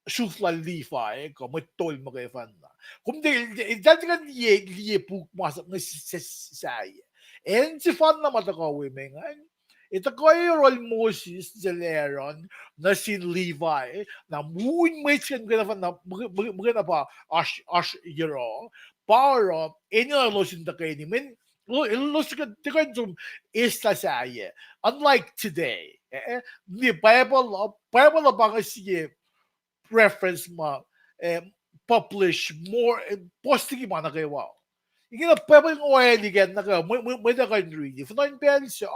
shufla lifa ko matol makifan na kung de datigan liye puk masap na sa ye en si fan na matakawi mengan ito ko rol Moses Zeleron na si Levi na muin may siyan na mga pa ash yero para inyo losin da kayo ni men losin ka tikay zum esta saye unlike today the Bible ba siye reference ma publish more posting man na kayo wow yung Bible ng oil again na kayo may na kayo read if not in siya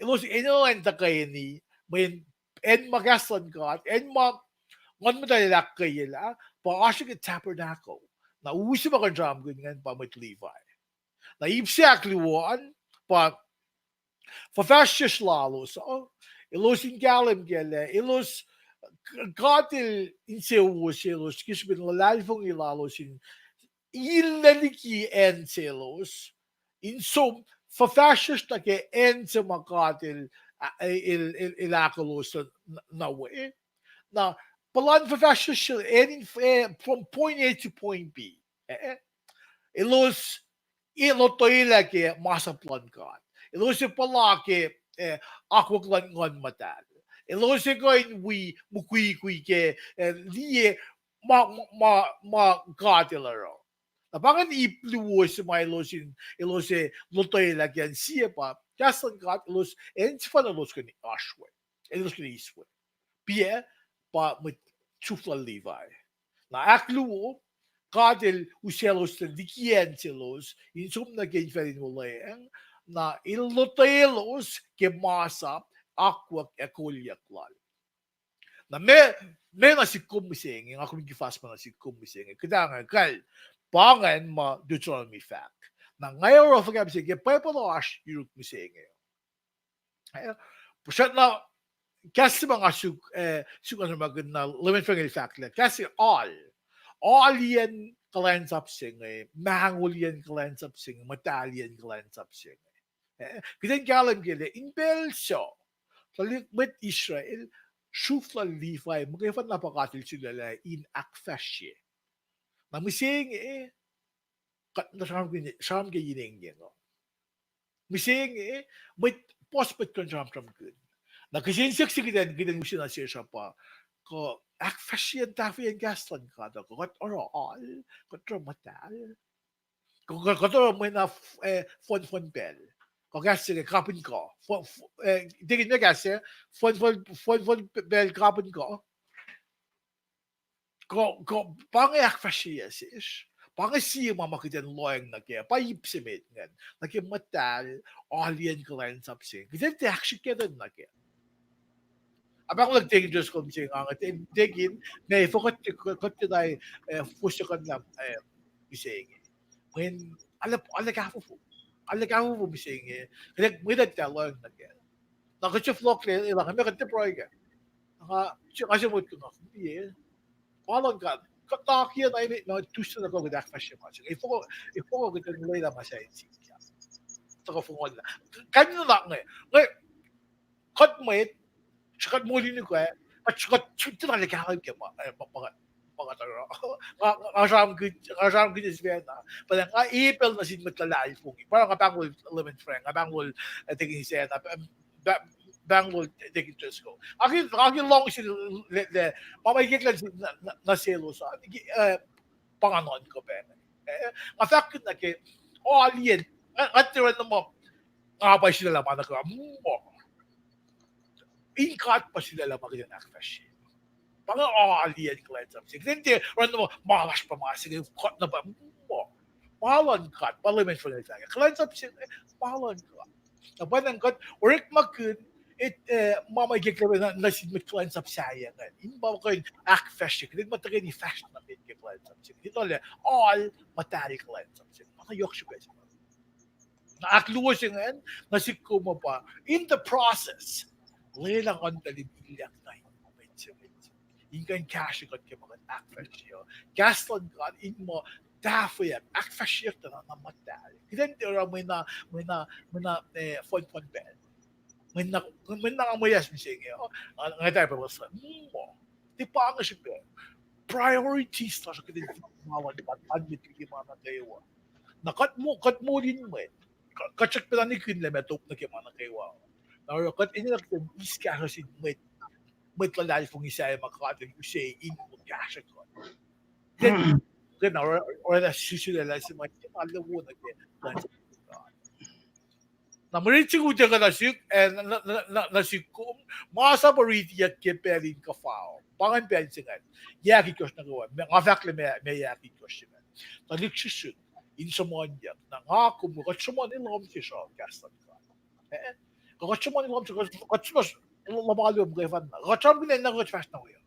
ilos inoan ta kay ni may en magaslan God en ngon mo tayo lakay la pa asya tabernacle na uso ba kan jam ganyan pa mit Levi Na exactly one, but ففاشش لالوس إلوس إنجالم جل إلوس قاتل إنسيوس إلوس كيش بن لالفون إلالوس إن إللكي إنسيلوس إن سوم ففاشش تكي إنسما قاتل إلاكلوس نوي now بلان ففاشش إن from point A to point B إلوس إلو طويلة ماسا بلان قات إلوس بلاكي aqua glan matal. Elose going we mukui ke liye ma gatilero. Nabangan ipluos my losin elose lotoy lagyan siya pa kaslan gat elos en fanalos kan ashwe. Elos kan iswe. Pia pa mit chufla Levi. Na akluo gadil uselos de dikiencilos in sum na gen ferin wala na ilotelos ke masa aqua ekolyaklal. Na me na si kumising ako gifas pa na si kumising kadang kal pangan ma Deuteronomy fact. Na ngayon ro fagam sige pepolosh yuruk mising. Pusat na kasi mga suk ano magna limit fingil fact la kasi all yan kalens up sing mahangul yan kalens up sing Italian kalens up sing. Kita galam gile in Belso with Israel shufla Levi magkifan napakatil sila in akfashe. Na mising kat na sham ge yining yun. Mising with prospect kan sham good. Na kasi siksikidan gidan mo siya na siya pa ko akfashe ang tafi ang gaslan ka da ko kat oro all kat matal ko kat oro mo na fon bell. Kasi kapin ko. Digin na kasi, fon bel kapin ko. Pangayak fasiyas is. Pangasiya mamakitan loyang na kaya. Payipsimit nga. Nakimatal, alien kalayan sapsing. Kasi actually kaya na kaya. Abang nagtingin Diyos ko mising ang tingin, na ifokat tayo, fusto ka na, mising. When, alam ka po mising kasi may nagtalon na kaya. Nakachuflok na ilang kami katiproy ka. Kasi mo ito nga, hindi Palang ka, katakya na ini, na tusto na ko gadak fashion matching. Ifo ko gito nila na masaya siya. Ito ko fungol na. Kanino na nga, kat mo sakat muli ni ko at sakat ito na likahan ka mga taro. Kasam good is beta. Parang ipel na sin matlalay fungi. Parang kapangol element friend, kapangol tingin siya na bangol tingin just go. Akin long sin le mamagik lang na selo sa panganon ko pa. Afak na ke alien at tira na mo ngapay sila laman na ko. Inkat pa sila laman ng akfash. Pang alien cleanse up. Hindi, random mo, malas pa mga sige, cut na ba? Mahalan cut, parliament for the fact. Cleanse up siya, mahalan cut. Naban ang cut, work makun, mamagig na nasimit cleanse up siya. Hindi ba kayo act fashion? Hindi matagay ni fashion na may cleanse up siya. Dito lang, all matari cleanse up siya. Mga yok siya guys. Naakluwa siya ngayon, nasiko mo pa. In the process, lelang ang talibilyak na yun. Ingan cash got ke mga akfashiyo. Gaston got in mo dafoy akfashiyo na matal. Then there are mena fon bel. Mena amoyas mi sige. Ang tayo pa sa mo. Di pa ang siya. Priorities ta sa kidin mawan at admit ki mana kayo. Kat mo din mo. Katsak pa ni kin lemetop na ki mana kayo. Na kat inilak din iska sa mo matlalal kung isa ay makakatin ko siya in cash ko. Then, or na susunod si mga alawo na kaya. Na marinig ko dyan ka nasikum, masa pariti at kiperin ka fao. Pangan pensingan, yaki ko siya nagawa. Nga fakle may yaki ko siya. Talik siya in sa mga niya, na nga kumukat sa mga nilom siya kastan ka. Kakat sa mga nilom siya, kakat sa Lamalo mga fan na. Racham gina na rachfast na uyo.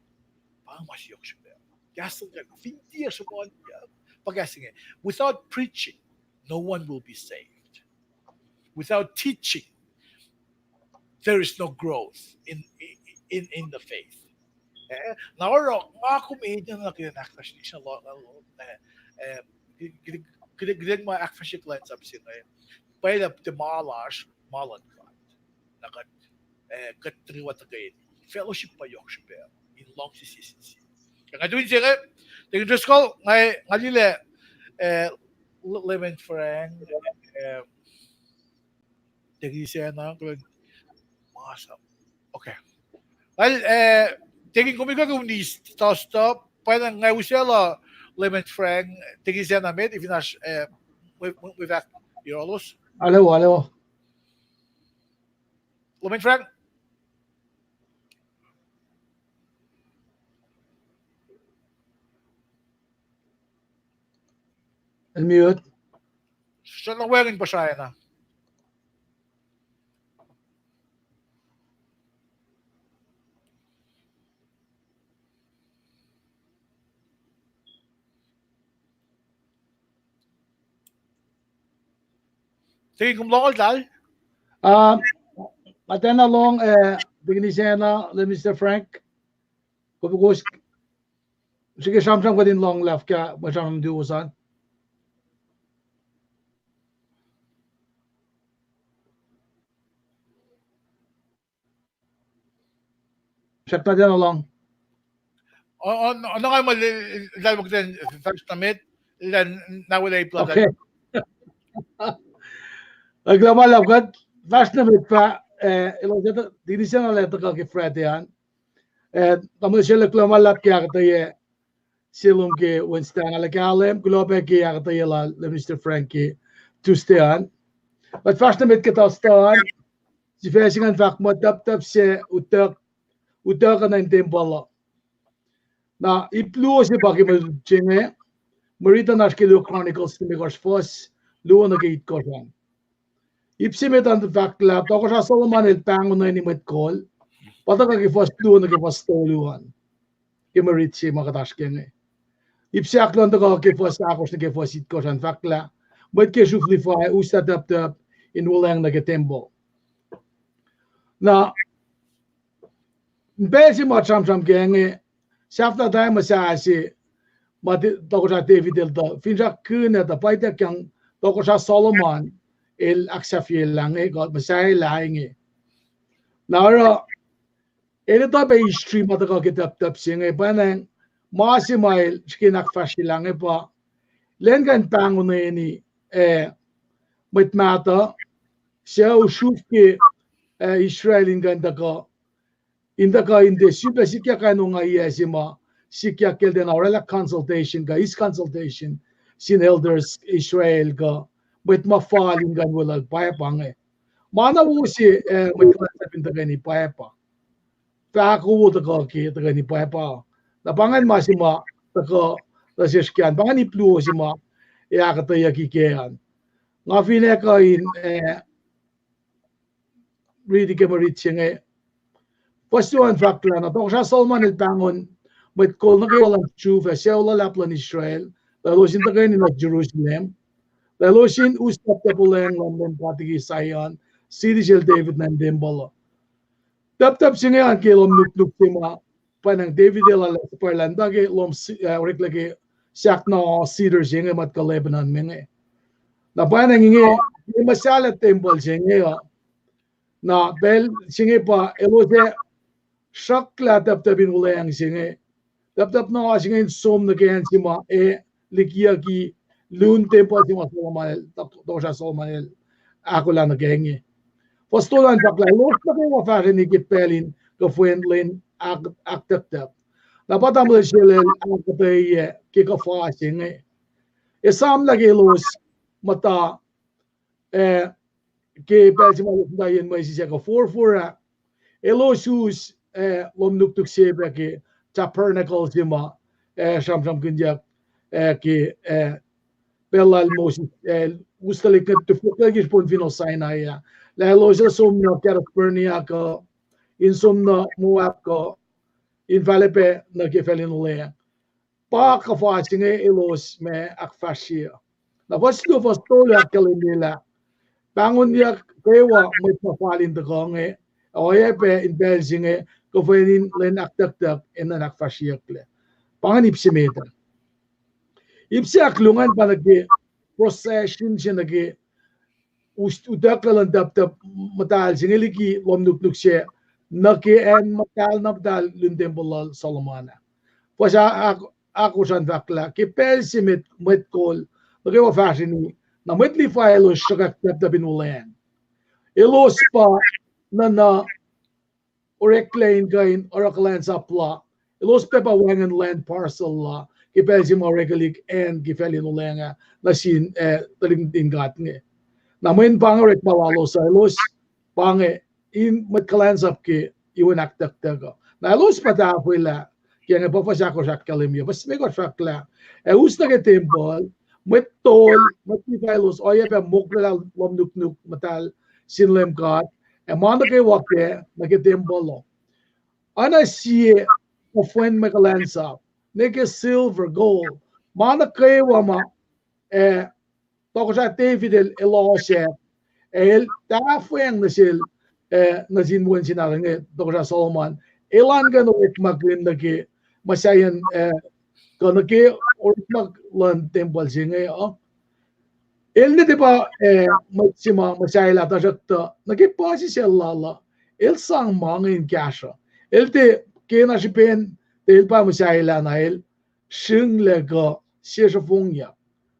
Parang masiyok siya. Gaston ka. Fintiya sa mga niya. Pag-asing without preaching, no one will be saved. Without teaching, there is no growth in the faith. Now, mga comedian na kinakasya siya lot gidig mga akfashik lens up sila. Pwede demolish malan God. Nakat katriwa tagay. Fellowship pa yok siya in long season. Kaya doon siya tingin Diyos ko ngalile living friend tingin siya na awesome. Okay. Well, tingin ko kung ni stop, pwede nga usela limit friend, tingin siya namin, if not, with that, Yolos. Alo. Limit friend? Unmute. Siya lang wearing pa siya na. Tingin kong lokal dahil? Aten along Bignisena, Mr. Frank. Kupugos. Sige, samsam ko din long left ka, masyam duusan. Check na din along. Ano nga mo, dahil mo din, first na mid, then nawala yung plug. Okay. Naglamalap ka, fast na mid pa, dinisyan na leto ka kay Fred yan. Tamo siya naglamalap kaya kataye, silong ki Winston alakalim, kulope kaya kataye la Mr. Frankie Tuesdayan. But fast na mid kita staan, si Fesingan fak mo, tap siya, utak ka na yung tempo na ipluo si Baki Majinge, Marita Nashkilo Chronicles ni Migos Foss, luo na gate ko siya. Ipsimit ang fakla, toko siya Solomon pango na ni Matkol, pataka ki Foss luo na ki Foss toluan. Ki Maritsi makatashkenge. Ipsiak lang toko ki Foss akos na ki Foss it ko siya fakla, mat ki shuflify, usta tap in wulang na ki tembo. Na, Besi macam genge, siapa dah masa si, mati Tokosra David itu, finja kena tu, paite yang Tokosra Solomon el aksafi lange, god masa lange. Nara, ele tu apa history mata kau kita tap singe, panang masih mail sekinak fashi lange pa, lengan pangun ini mit mata, saya usuf ke Israel ingan tak Indaka inde super sikya ka no nga yesima sikya kel den aurela consultation ka is consultation sin elders Israel ka with mafaling gan wala paya pange mana wo si with concept inda ni paya pa ta ko to ka ki ta ni paya pa na pangan masima ta ko ta siskan pangan iplu sima ya ka ta ya ki kean nga fine ka in ready ke marit singe Pastuan fakla na Tokosra Solomon el pangon mit kol na kayo lang chufa siya laplan Israel lalo sin tagay ni Jerusalem lalo sin ustap ta pulen lamben patigi Zion City Shell David nan dembolo tap singa kilom nuk sima panang David la parlanda ke lom orik lagi sak na cedar singa mat ka Lebanon menge na panang inge masala temple singa na bel singa pa elose Shakla tap-tapin wala yang singe. Tap-tap na kasi ngayon som na kaya si ma likia ki loon tempo si ma Solomon to siya Solomon ako lang na kaya Postulan pakla los na kayo mafari ni Kipelin ka fuenlin ak-tap-tap. Napata mo siya ang katay kikafa singe. Isam lagi los mata Kipel si ma dayan mo siya ka 4-4 elosus lom nuktuk sebe ki tabernacle sima sham kunjak ki belal mos ustalik tu fukagis pon fino Sinai la elosa somno California ka insomno Moab ka in Valepe na ke felin le pa ka fa singe elos me akfashia Na vastu vastu ya kalimila. Bangun ya kewa met mafalin de gonge. Oye pe in Belginge kofenin len aktak en an akfashiakle. Pangan ipsimeta. Ipsi aklungan panagi procession siya nagi udakalan dap matal singiliki lomnuk siya naki en matal napdal lundembolal Solomana. Pasa ako san vakla ki pelsi met kol nagi wa fashion na metli file shakak dap binulan. Ilos pa na oreklain gain oraklan sa pla. Ilos pa wangan land parcel la kipelsi mo regalik and gifeli nulenga na sin taling dingat nge. Namin pangarek malalo sa ilos pange in matkalan sap ki iwan aktak tago. Na ilos patapoy la kaya nga papasya ko siya kalimyo. Bas may ko siya kla. Us na kitimbol met tol matipailos oya pa mukla lomnuk matal sinlem kat. Mana kay wakye nakitimbolo. Ana siye ofwen makalansa. Nike silver, gold. Mana kay wama Tokosra David eloshe tafwen nasin muen sinarang Tokosra Solomon elan gan magrin nagi masayan kanaki ormak lan temple singe el ne diba maksima masayla tajakta nagi pasi sellala el sang mangin kasha el te kena shipen el pa masayla na el shing lega sheshafungya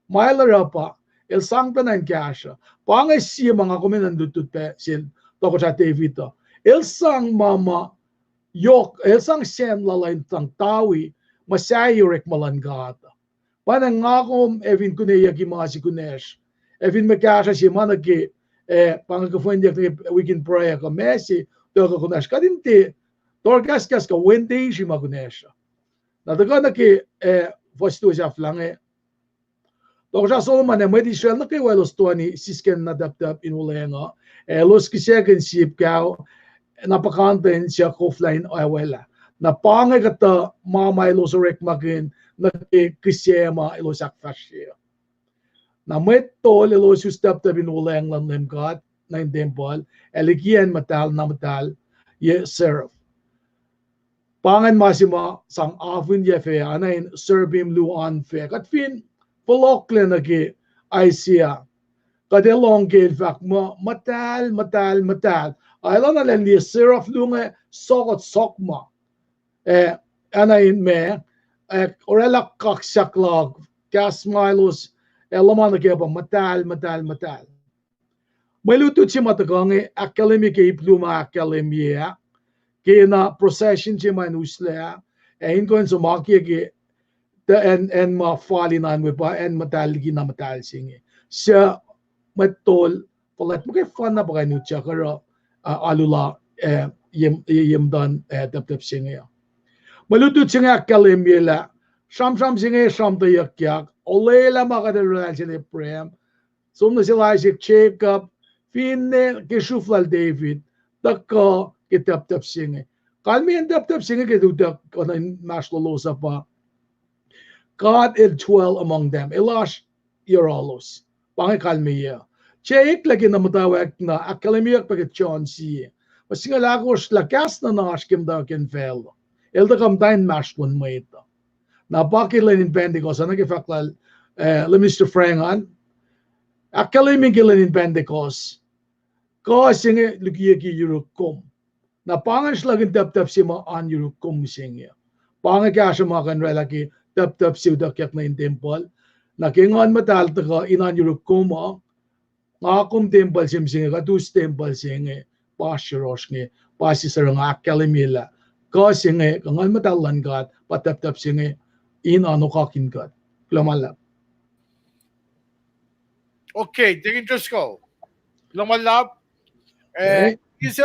Mailarapa, el sangtan ang kasha. Pangay siya mga kuminandutut pe sil toko sa Tevito. El sang mama yok, el sang sen lalain tang tawi, masayurek malangata. Panang ngakom evin kuneya kimasi kunesh. Evin makasha siya managi pangakafunyak na weekend prayer ka Messi, toko kunesh. Kadinti, torgaskas ka Wednesday siya makunesha. Nataga na ki fostu siya flange. Tokosra Solomon e medi Israel na kay walos tuani sisken na dap inulenga. Los kiseken sip kao napakanten siya offline awela. Na pangay kata mama ilos rek magin na kisema ilos akfasya. Na met tol ilos dap inuleng lan lemgat na in temple eligian matal na matal ye serve. Pangan masima sang afun ye fe anain servim luan fe kat fin Polokle nagi Aisia. Kadelong gel fak mo matal. Ayla na len li seraf lunge sokot sokma. Anayin me orela kakshaklag kasmailos elaman nagi ba matal. Malutut si matagangi akademi ke ipluma akademiya. Kina procession si manusla. Inkon sumaki ke en ma falinan we pa en mataligi na matal singe siya matol palat mo kay fan na ba kayo siya karo alula yem dan tap singe malutut singe akalemela sham singe sham to yak olela makadalal sila prem sumna sila Isaac Jacob finne kishuflal David takka kitap singe kalmi en tap singe kedudak konan maslolosa pa God will dwell among them. Ilash Yorolos. Pangikalmiya. Cheik lagi na matawag na akademiyak pagit John C. Masingalagos lakas na nangashkim da kinfel. Ilda kamtain mashlun mo ito. Napakilin in Pentecost. Ano kifaklal Mr. Frangan. Akademikilin in Pentecost. Kasi lugiyaki yurukum. Napangas lagi tap si mo an yurukum singya. Pangakasya mga kanrelaki tap siudak yak na in temple. Nakingan matal taka inan yurukum ngakum temple simsinge katus temple singe pashirosh nge pasisarang akalimila kasi nge kangan matalan kat patap singe inano kakin kat klamala. Okay, tingin Diyos ko. Lumalab. Isa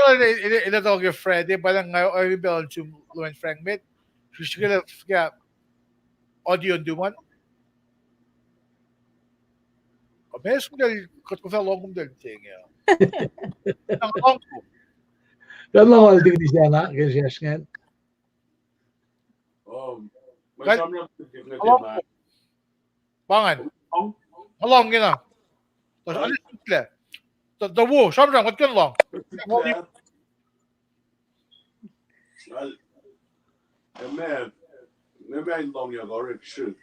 ila tawag yung Freddy, parang ngayon ay rebel yung Luan Frank Mit. Susigila kaya audio duman. Kabes ko dahil katkusa longum dahil tingin. Ang longum. Kan lang wala tingin siya na kasi siya Pangan. Along gina. Tas Al, alis tutle. Da wo, shamjang wat kan long. Al, Al, men long jag har ett sjuk.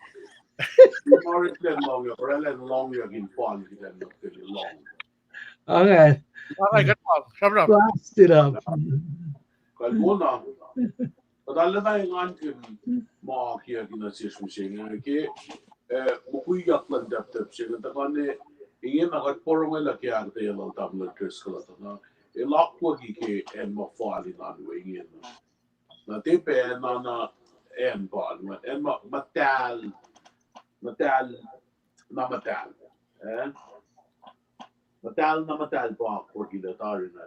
Du har inte den långa, för eller en lång jag in fan i den och den är lång. Okay. Okay, kan long. Shamjang. Blast it up. Kalmona. Och alla där en annan mak jag in att se som sig. Okej. Buku yaklan daptap sig. Det kan ingen har porong eller kaya det gäller tablet treskala. Elakwa gi en ma fali nan ingen. Na te pe na en bal, en matal na matal. Eh? Matal na matal pa porque da tarin na.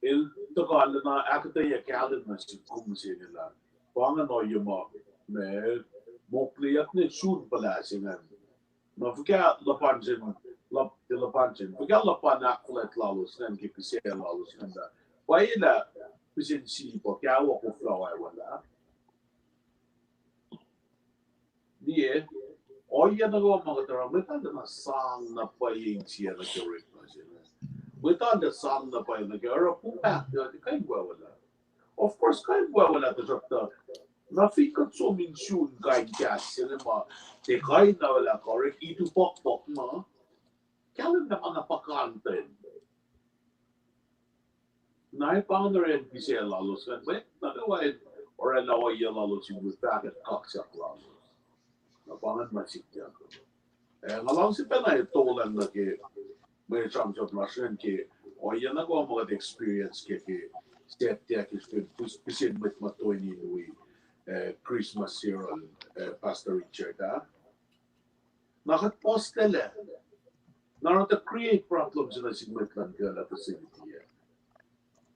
Il togal na akta ya kalid na si kumsi nila. Panga no yuma me mokliat ne sun palasingan. Ma fica la panjin la panjin. Fica la panaklet lalos nan ki pise lalos nanda. Waila pisin si po kya wa ko flawa wala. Dia oya na go mga tara meta na sang na payin siya na correct na siya. Meta na sang na payin na kaya po back na kay wala. Of course kay wala to jokta. Na fikat so min shun kay gas sila ma te kay na wala correct itu pok na. Kaya na mga pakanten. Na ipangaren siya lalos kan wait na wala or na oya lalos yung back at kaksak lalos. Napangan masik yan. Ngalang si Penay tolan na ke may chance of Russian ke o yan na ko mga experience ke step ya ke pisin with matoy ni Louis Christmas Carol Pastor Richard ha. Nakat-post nila. Naroon to create problems na sigmitlan ka na facility ya.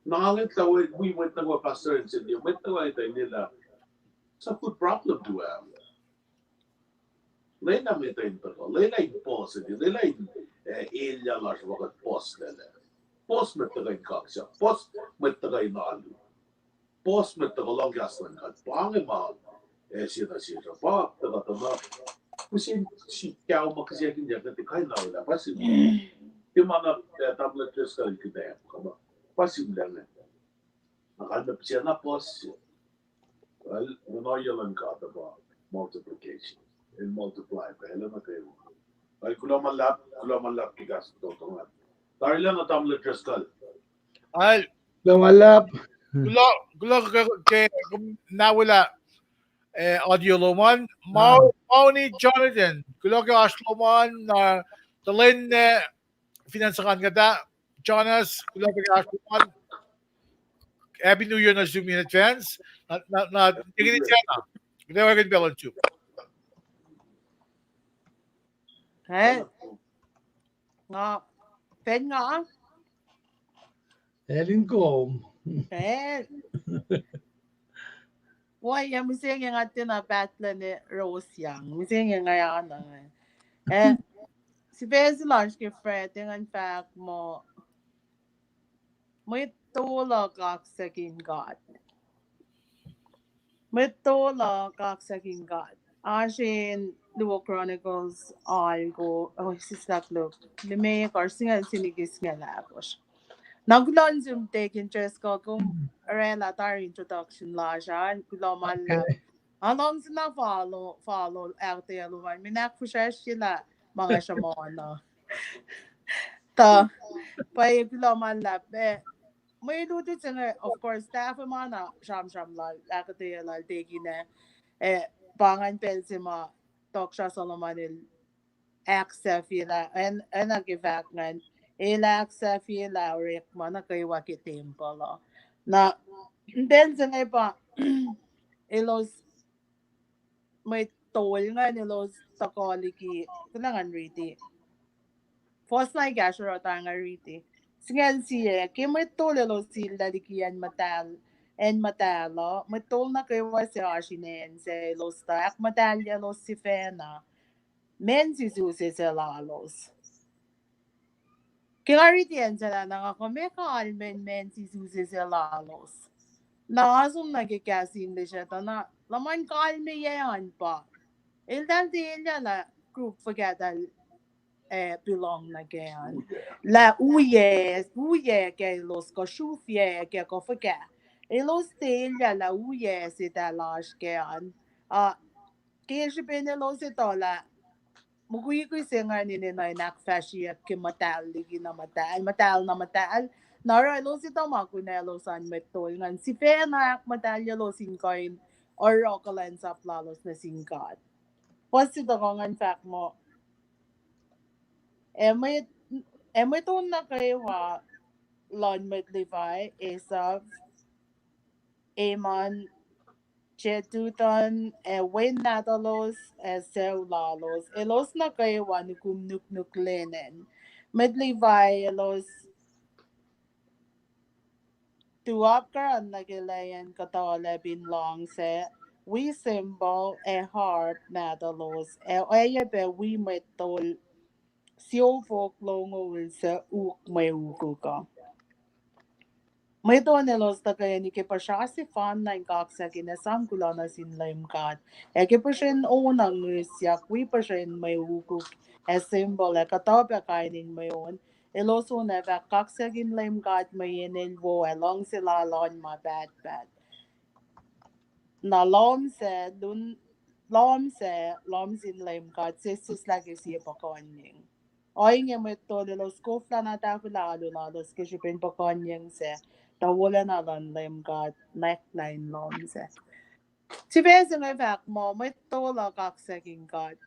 Nangangit na we went na ko Pastor and said, went na ko ito nila. It's a good problem to have. Leila meta intro, Leila impose, Leila ilja las vakat postele. Post meta kain kaksha, post meta kain nalu. Post meta kolong gaslan kat pange ma sida sida pa ta na. Kusin si kau makasya kin jaga te kain nalu pasi. Ti mana tablet test kali kita kama. Pasi mlane. Nakanda psiya na post. Well, no yalan ka ba multiplication. And multiply pa alam na kayo. Ay kulaman lap kigas to nga. Tarila na tablet kal. Ay, Lumalap. gulo ke nawala audio loman. Mau ni Jonathan. Gulo ke asloman na talin finansakan kada. Jonas, gulo ke asloman. Happy New Year na Zoom in advance. Na tingin siya na. Gulo ke balon too. Nga pen nga Elin ko. pen. Why ya mising nga tina battle ni Rose Young. Mising nga ya na. Si Bezi lunch ke Fred in fact mo itola kaksakin God. Itola kaksakin God. Ashin Luo Chronicles all go sisak look. Lime karsingan sinigis nga lapos. Naglon zoom take interest ko kung arela tar introduction la siya. Kuloman la. Along sina follow LTL luman. Minakfusha sila mga shamona. Ta pa kuloman la. May luto nga of course staff mo na sham la. LTL la tegi na. Pangan pensi mo Tokosra Solomonil Axafila and nag-evac ngan Axafila rik mo na kay wakitimpo lo. Na pensi nga pa ilos may tol nga nilos takoliki kailangan riti. First na gasher o tanga riti. Singan siya, kaya may tol ilos sila dikiyan matalo, may tol na kay wasi asinen sa ilos ta, ak matalya los si Fena. Men si Susi sa lalos. Kaya ritiyan sila nga kami kaalmen men si Susi sa lalos. Nakasum nagkikasin na siya ta na laman kalme yan pa. Ildan din niya na group forget that belong na gayan. Yeah. La uye ke los ko shufye ke ko forget. E los telia la uye si da lash gayan. Kaya si penelos ito la mugui ko singa ni na nakfashi ke matal ligi na matal nara los ito makunelo san metol ngan si pena matal los incoin or rokalan sa plalos na singkat. What's ito kong ang fact mo? May to na kayo lon met Levi Esav Amon Chetuton wen natalos seulalos elos na kayo ni kumnuk lenen met Levi elos tuwap karan nagilayan katole bin long se we symbol harp natalos aya be we metol siyo folk longol sa may uko may to nelos ta kaya ni kipasya si fan na kaksa kinasam kula na sinlaim kat. Kipasyan unang siyak, we pasyan may hukuk symbol katopya kainin mayon. Eloso na kaksa kinlaim kat may yenilwo along sila lon ma bad. Na lom sinlaim kat sis lagi siya pakonying. Oy nga mo ito los kofla na lalos kasi pinpakonyang se tawala na lang lim kat neckline lom se. Si Besa nga fact mo, may tola kaksaking kat.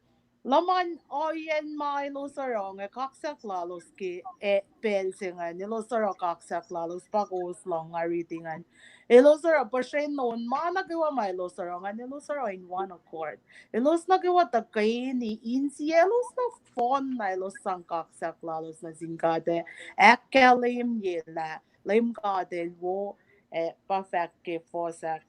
Laman oyen may losarong kaksak lalos ki pelsingan ni losaro kaksak lalos pakos long aritingan. Ilosaro pa siya noon managawa may losarongan ni losaro in one accord. Ilos nagawa takay ni insi elos na fon na ilos sang kaksak lalos na singkate ekkalim yela lim kate wo perfect ke fosak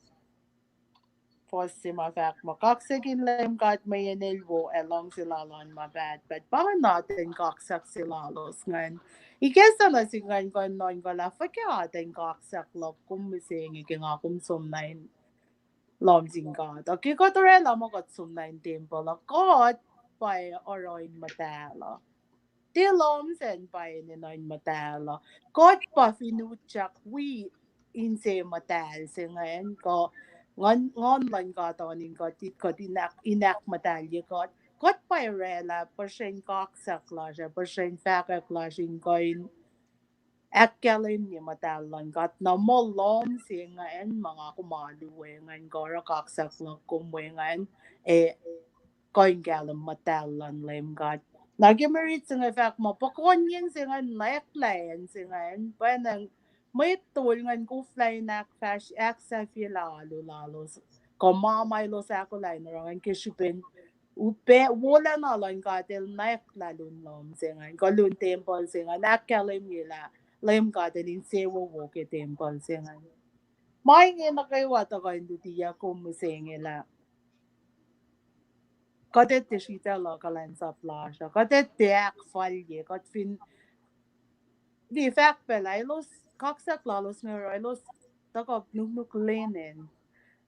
Fossima fact makaksak lim kat mayanilwo along silalon mabad. But baka natin kaksak silalos ngan. Ikesa na singan ko non ko la fakya atin kaksak lop kumising ikinga kumsumnain lom singkat. Okay ko tore lamo kat sumnain tempo la kot pa oroin matala. Tilom sen pa inoin matala. Kot pa finuchak we inse matal singan ko ngon lan ka tonin ko tit ko inak matalye kot pa rela persen kaksak la siya persen fakak la koin ekkalim ni matalan kat na molom singan mga kumaluwengan gora kaksak la kumwengan koin galam matalan lem kat Nagimerit sa nga fact mo, pakonyan sa nga naklayan sa nga, panang may tool nga fly na fash aksa lalo. Kamamay lo sa ako line, rangan kisipin, wala na lang katil naklalun lom sa nga, kalun temple sa nga, nakalim nila, lim katil in sewa woke temple sa nga. May nga nakaiwata ka hindi tiya kumusing nila. Kadet te skita la kalan sa plasha. Kadet te ak falje. Kat fin di fak pela ilos kaksak lalos nga ilos takok nuk lenen.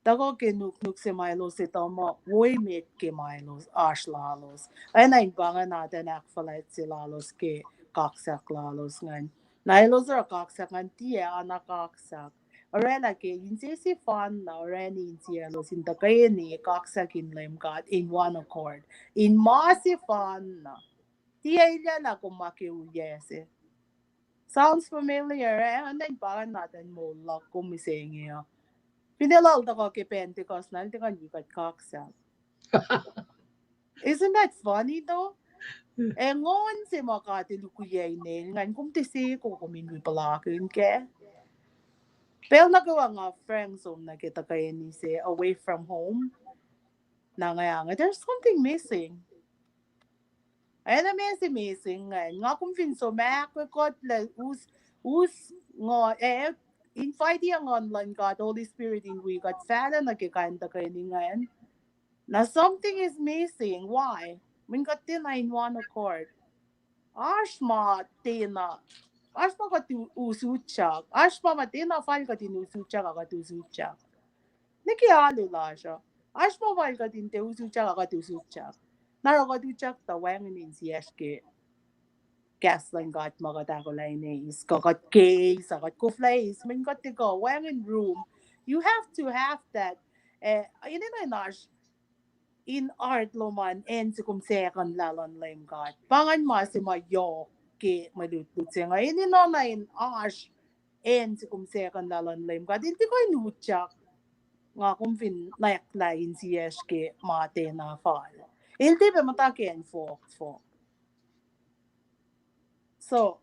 Takok ke nuk se mailos ito mo woy met ke mailos ash lalos. Ay na imbangan natin ak falit si lalos ke kaksak lalos ngan. Na ilos ra kaksak ngan tiya anak kaksak. Orela ke insi si fan na oreni insi elos in takayeni kaksakin lem kat in one accord. In massive fun na. Tiya ila na kumaki uyese. Sounds familiar eh? Andan parang natin mo lak kumisengi ya. Pinilal ko kay Pentecost na hindi ka nikat kaksak. Isn't that funny though? Ngon si Makati lukuyay nil ngan kumtisi ko kuminwi palakin ke. Pero nagawa nga friend zone na kita kayo ni si away from home. Nangayanga, there's something missing. Ay na missing nga kung finso makakot la nga invite yung online ka Holy Spirit in we got fala nagkikanta kayo ni ngayon. Na something is missing. Why? Min kat na in one accord. Ashma tina. Ashma ka usutsak. Ashma matina fal ka tinusutsak ka Nakialo la siya. Ashma fal ka tin te usutsak ka tusutsak. Narokotujak tawangin in siyaske. Gasline got magadagoline is got case, got kuflays, min got to go wangin room. You have to have that. In art loman en sikum second lalon lame god. Pangan masima yo ke malutut siya nga. Ini no na in ash en sikum second lalon lame god. Hindi ko inutyak nga kung fin layak lain siyas ke mate na fall. Hindi ba matakin folk. So,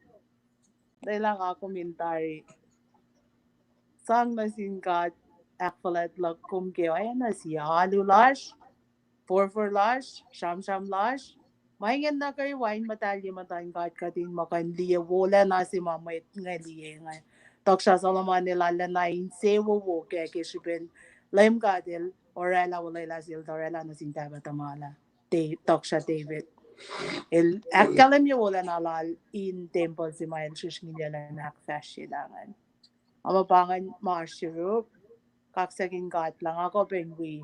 dahil lang ako komentary. Sang na singkat akpalat lag kum ke ayan na siya halulash. For lash, sham lash. Mahingan na kayo wine matalye matayin kahit katin makan liya wala na si mama it nga liya nga. Toksha salaman nila lanayin sewo wo kaya kisipin laim kadil orela wala ilasil orela na sintaba tamala. Toksha David. Akalam niyo wala nalal in temple si Mayan Shishmilya na fashilangan. Amabangan marshirup kaksaking gat lang ako pengwi.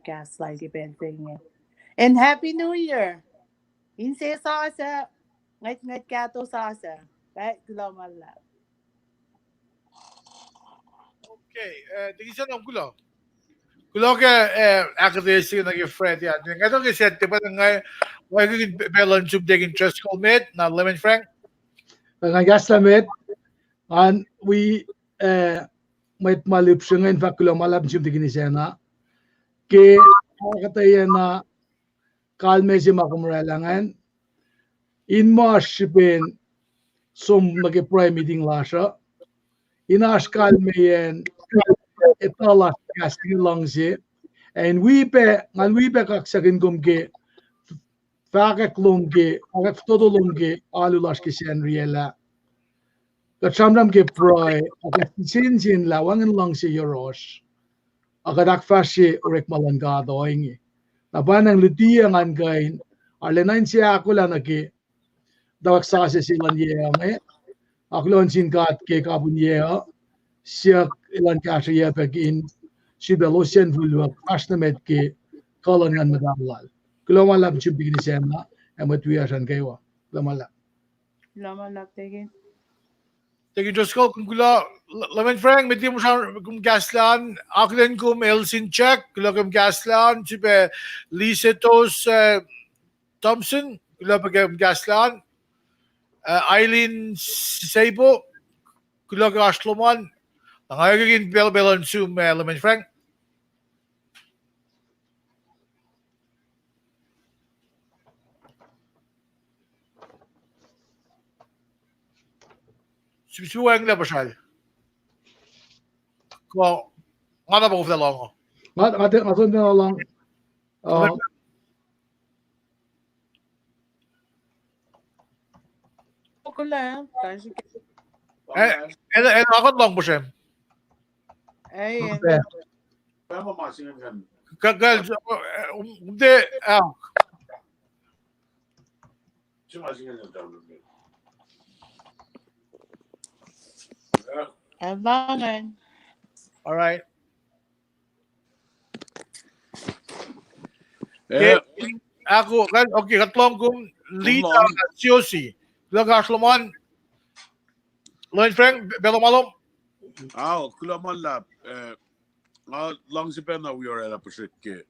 Cast like thing. And Happy New Year! Inse sasa, ngat kato sasa. Right? Glomala. Okay, tingin ng gulo. Gulo ke akadesi na friend yan. Ngayon kasi tiba nga why you balance of the interest call mate na lemon frank. Nga gas lamit and we might malip siya ngayon fa kulo malap siya digini siya na ke katayan na kalme si makumrelangan in March ben som nag-prime meeting lasha inash kalme yan italas casting lang siya and we pe kaksakin kumke fakak lumke agak todo lumke alulash ki siyan riela katsamram ke proy agak sin lawangan lang si yoros agadak fashi urek malangado ingi nabanang lutia ngan gain arlenain siya ako lang naki dawak sa silan yang aklon sin kat ke kabunye siya ilan kasya pagin si belosian vulwa kasnamet ke kolon ngan madalal kulomalab chubigni siya na amatwiyasan kayo kulomalab Tigin. Tingin Diyos ko, kung gulo, lemon frank, may di mo siya kung gaslan, aklen kum Elsin check, gulo kum gaslan, sipe Lisetos Thompson, gulo pa kum gaslan, Eileen Sabo, gulo kum Ashloman, nangayagin bel-belan sum lemon frank. Suweng na ba siya? Ko, nga na ba ko lang? Ngaton na lang Okay lang. Kasi Ako lang po siya. ayun. Kaya mamasingan kan. Kagal, hindi, Sumasingan yung download. Abangan. alright. Ako, okay, katlong kong Lita Siosi. Lagas Laman. Lloyd Frank, Belomalom. Kula malap. Lang si pena we are at a position.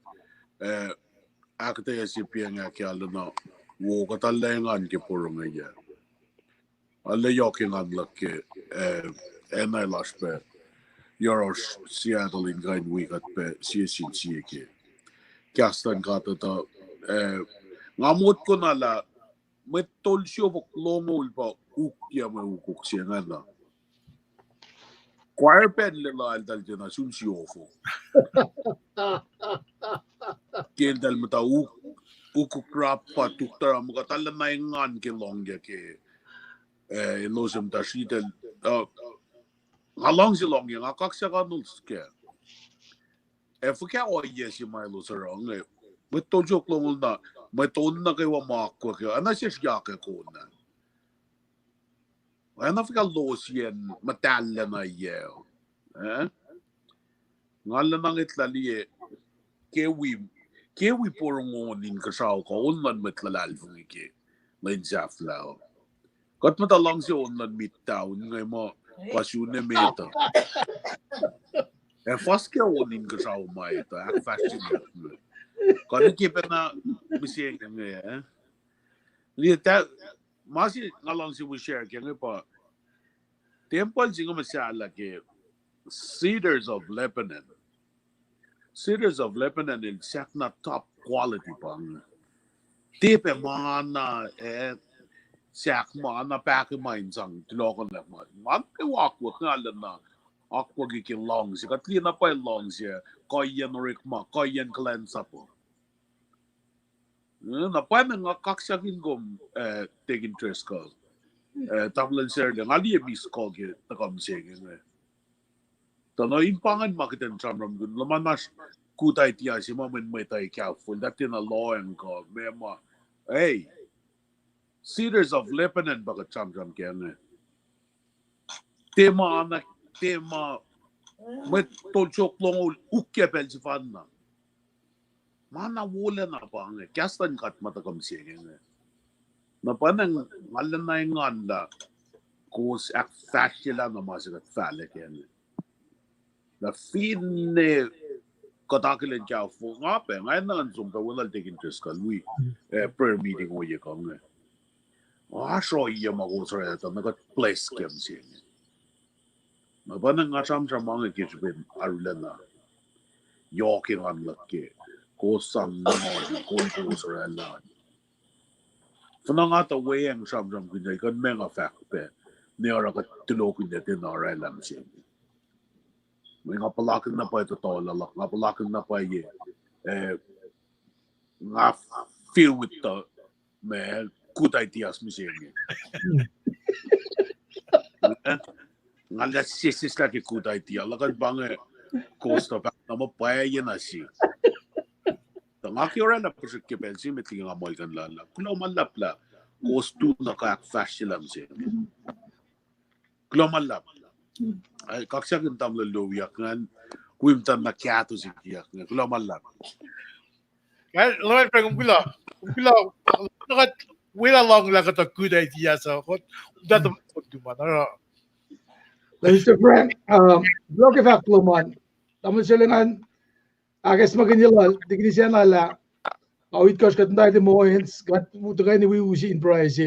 Akta si pianga kyalo na. Wo katalengan ke purong ya. Alle yoking adlak enai laspe. Yoros Seattle in gain week at pe siyasin siyake. Kastan kata ta ngamot ko na la may tolsyo po klomol pa ukya may ukuk siya nga na. Choir pen lila aldal dyan na sunsyo po. Kendal mo ta ukuk rap pa tuktara mo katala na yung ngan ke longya ke inosem ta shitel along si longya nga kaksa ka nuls ke. Fukya o yes yung may lusarang may tolsyo klomol na may ton na kayo makwa kayo. Ano siya siya ko na? Ano fika los yan matala na yaw. Ngala nang itlali kewi Kewi porong in kasao ko unlan metlalal fungi ke lain saflao. Kat matalang si unlan mittaw ngay mo pasyune meta. Fast ke unin kasao mai ito ak fashion ya. Kan kipen na bising ngay Lihat masih ngalang si share ke ngay pa. Temple singo masala ke Cedars of Lebanon. Cedars of Lebanon in sakna top quality pang. Tipe mana sak mana pak main sang tilokon lang man. Man ke wakwa ngalan na akwa gikin long si katli na pa long siya koyen rikma koyen cleanse po. Na pa nga kaksakin gom take interest ko. Tablan sir lang ali bis ko ke takam sige. Tano impangan makitan samram gun laman mas kutai tia si mamen may tay careful that in a law and ko mema hey Cedars of Lebanon bagat samram kene tema met tolchok long ukke pel si fanna mana wala na pa ang kastan kat matakam siya na panang ngalan na yung nganda kung ak fashion na masigat fale kene na finne katakilen kya fo nga pe ngay na zoom ka wala take interest ka lui prayer meeting wo ye kong so ye magusra ta na place kem si na banang nga sam mga kitchen arulana yoking on lakke ko sam na ko usra na fana nga ta way ang sam kunya kan menga fact pe ni ora ka tulokun de tin ora lam si may nga palakin na pa ito lalak nga palakin na pa ye nga feel with the may good ideas mi siya nga sisis laki good idea lakad bang costa pa na mo pa ye na siya nga kira na po siya kipensi may tingin nga mo ikan lala kula umalapla costu na ka fashion lang siya kula umalapla ay kaksak yung tamla luwiak ngan kuimtan na kiato si kiyak nga kula malap Kaya lawan pa kumpila nakat wala long lang ito good idea sa ko dito mo na Mr. Frank, blog effect luman. Taman sila nga, agas maganilal, digni siya nala, awit kas kat tayo mo hens, kat muto kayo ni wiwusi in price,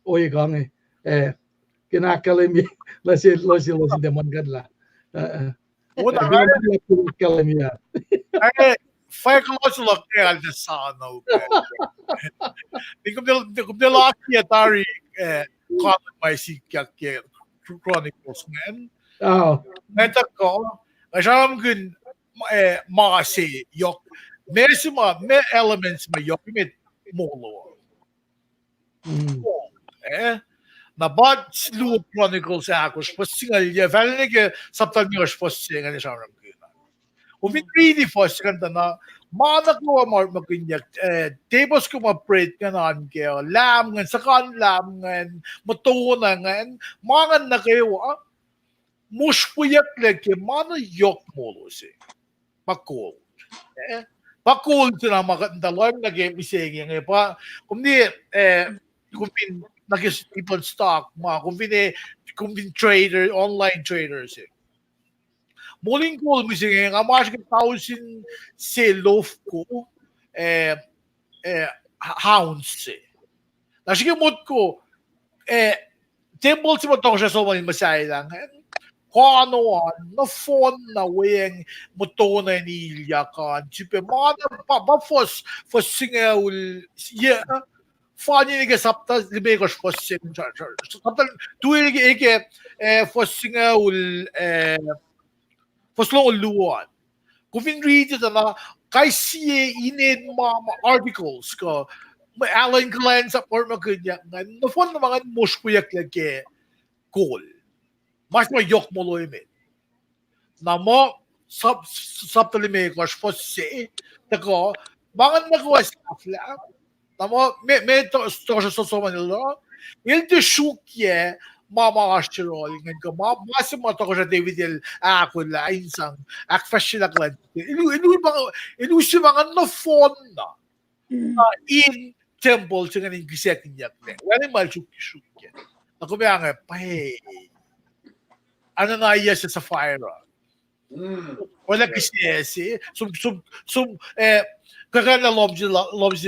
oye kang kinakalim lasi deman kan la. Una Kinakalim ya. ay fire close look kaya al sa no di ko laki atari comment my si kya chronicles man Oh, meta ko asam gun makasi yok mesma me elements ma yok mit molo na bad slew chronicles akos pasingal ya valnige saptagnios pasingal ni samram guna uvin really fast kanta na mana ko mar makinyak tables ko ma-prate kanan ke lam ngan sakan lam ngan matuna ngan mangan na kayo mushpuyak leke mana yok molo si pakol pakol sila makandalom na game isegi nga pa kumdi kumpin nag-ipon stock mga kumpin trader online traders muling ko mising nga mas ka thousand selof ko hounds Nashige mod ko temple si mo siya so man masay lang ano na phone na weng moto na nilya kan super mana pa fos singaul yeah funny nigga sapta libe ko fos sing sapta tuwi nigga fos singaul fos long luwan kung read it na kay siya inid mga articles ko may Alan Glenn sa forma kanya na phone na mga muskuyak lagi cool mas may yok mo lo imi na mo subtly ko fosse tako mga nagawa staff lang na mo me to sa so manilo il de shukye Mama Ashirolingen ko, masimo to ko sa David ako la insang akfashila klan. Inu si mga no phone na in temple sa ganing gisekin yak ne. Wala mal chuk. Ako ba nga pay. Ano na iya sa fire. Wala kasi kaya na lobs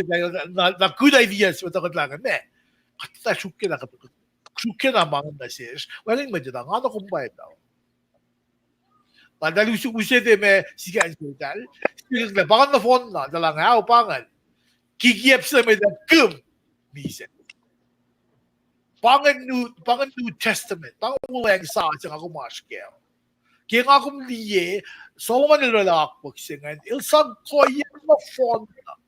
na good ideas with ako lang ne. Kita chuk na kapag Suke na mga nasis, walang medyo na nga kumbay daw. Padali usite me sigan hospital, sigan na baka na phone na, dalang nga upangan. Kikiyap sa may kum, misa. Pangan New Testament, pangan ulang sa ako maskel. Kaya nga kung liye, Solomon nilalak pagsingan, ilsag ko yan na phone na.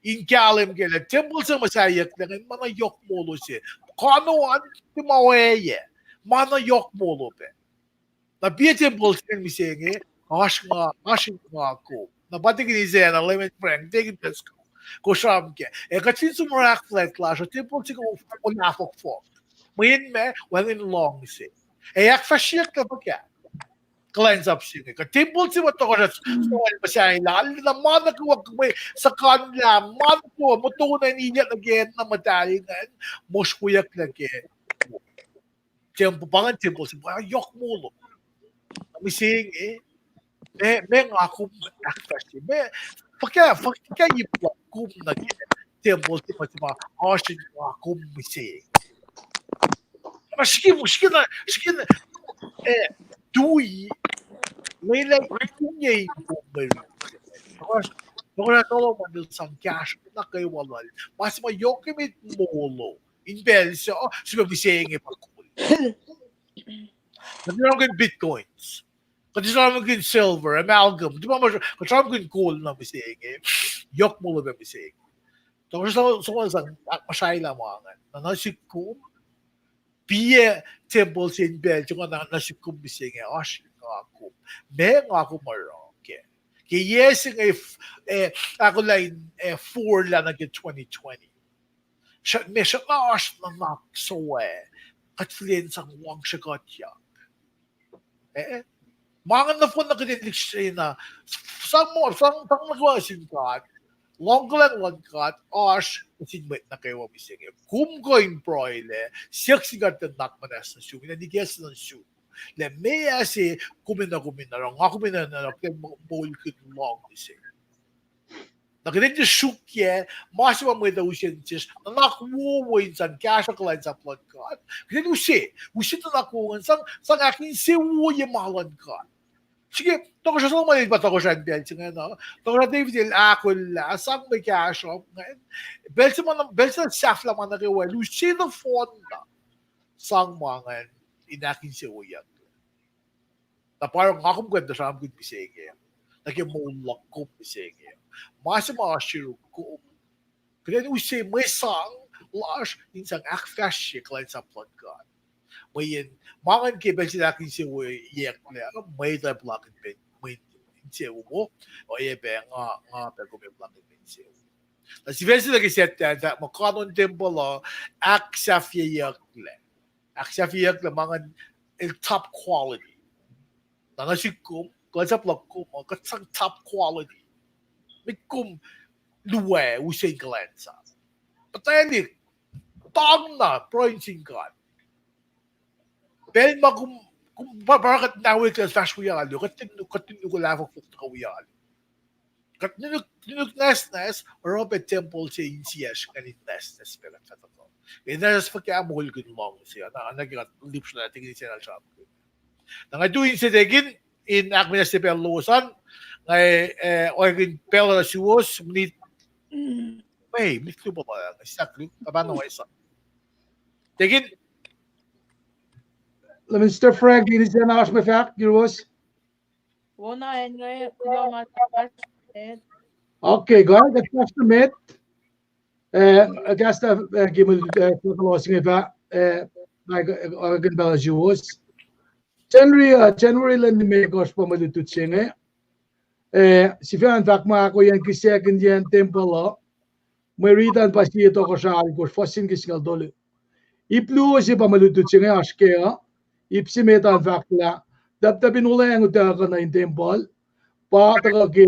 In kalim gala, temple sa masayak na mga yok molo siya. Kano an timaweye, mana yok molo pe. Na biya temple sa misenge, ash nga ako. Na batigin niya na lemon frank, tigin pesko. Ko siyam ke. Katsin sumarak flat clash, temple sa kong ulafok fok. Mayin me, walang long siya. Yak fashiyak ka pa kya. Cleanse up siya. Temple si mo to ko sa masayang lal na mana ko may sa kanila, mana ko mo na niya again na madalingan, moskuyak lagi. Temple pangan temple si mo yok mulo. Mising me nga ako actually me pakya yung kum na temple si mo ashin ako mising. Maskin na Dui, may like niya yung na tolo man sang cash na kayo walal. Mas mayoke mit molo. In belsa, siya bisayang ipakul. Nagdurang bitcoins. Kadisarang maging silver, amalgam. Di ba kadisarang maging gold na bisayang yok molo ba bisayang. Tapos sa masyayla mo angan. Nanasik ko, Pia temple in bel chung na nasikum bising ash ako. Me ako maro. Okay. Kaya yes ako line 4 lang nag 2020. Me siya na ash na nak so at flin sang wang siya yak. Mga na po na kinitiksay na sang nagawa singkat. Longlan kat ash sinwet na kayo bising. Kung going broile, siksigat na nakmanas na siyo, nanigas na siyo. Le mea si kumina lang, ako kumina na lang, kaya mawal ko long bising. Nakinig na syukye, masima mo ito usiyantis, na nakuwain san kasha kalain sa plot kat. Kaya usit na nakuwain sang aking siwuya mahalan kat. Sige, toko siya sa mga ba toko siya bel nga no. Toko na David ako la sang may cash up ngayon. Bel sa staff lang man nakiwa. Lucy the phone na sang mga inakin si Uyan. Na parang ako maganda siya ang good pisige. Nagimulak ko pisige. Mas mga shiro ko. Kaya usi may sang lash insang akfash kalain sa plot god. Mayin, mangan ke bel sila kin si yek le may ta block it may si mo o ye be nga pe ko be block it si. Na si bel sila ke set that mo kanon temple ak sa yek le. Ak sa yek le mangan il top quality. Na si kum ko sa block ko mo ka sang top quality. May kum luwe usay glansa. Patay tang na proinsing god. Pero kung bakit nawag ka sa wiyalo, katinu ko lafok ka wiyalo. Katinu nesnes, Robert Temple sa insiyas kanit nesnes pala sa to. Nesnes pa kaya mohol ko long siya, na nagigat lips na tingin siya na shop. Nangaduin siya degin, in akmin na si Pelosan, ngay oigin pelo na siwos, minit, mitlo ba ba, isakli, kabano nga isa. Degin, Mr. Frank, ini siya na may fact, Girwas? Wala nga kilometer. Okay, go ahead. That's estimate. I guess the gimel closing iba organ balance Girwas. January lang ni may gos pa malutut siya nga. Si Fian fact mo ako yan kisecond yan temple lo. May ritan pa siya Tokosra ko fosin kisngal dole. Iplu si pamalutut singa askea. Ipsimeta fakla. Dabdabin ulang utaga na in temple. Pa taga ke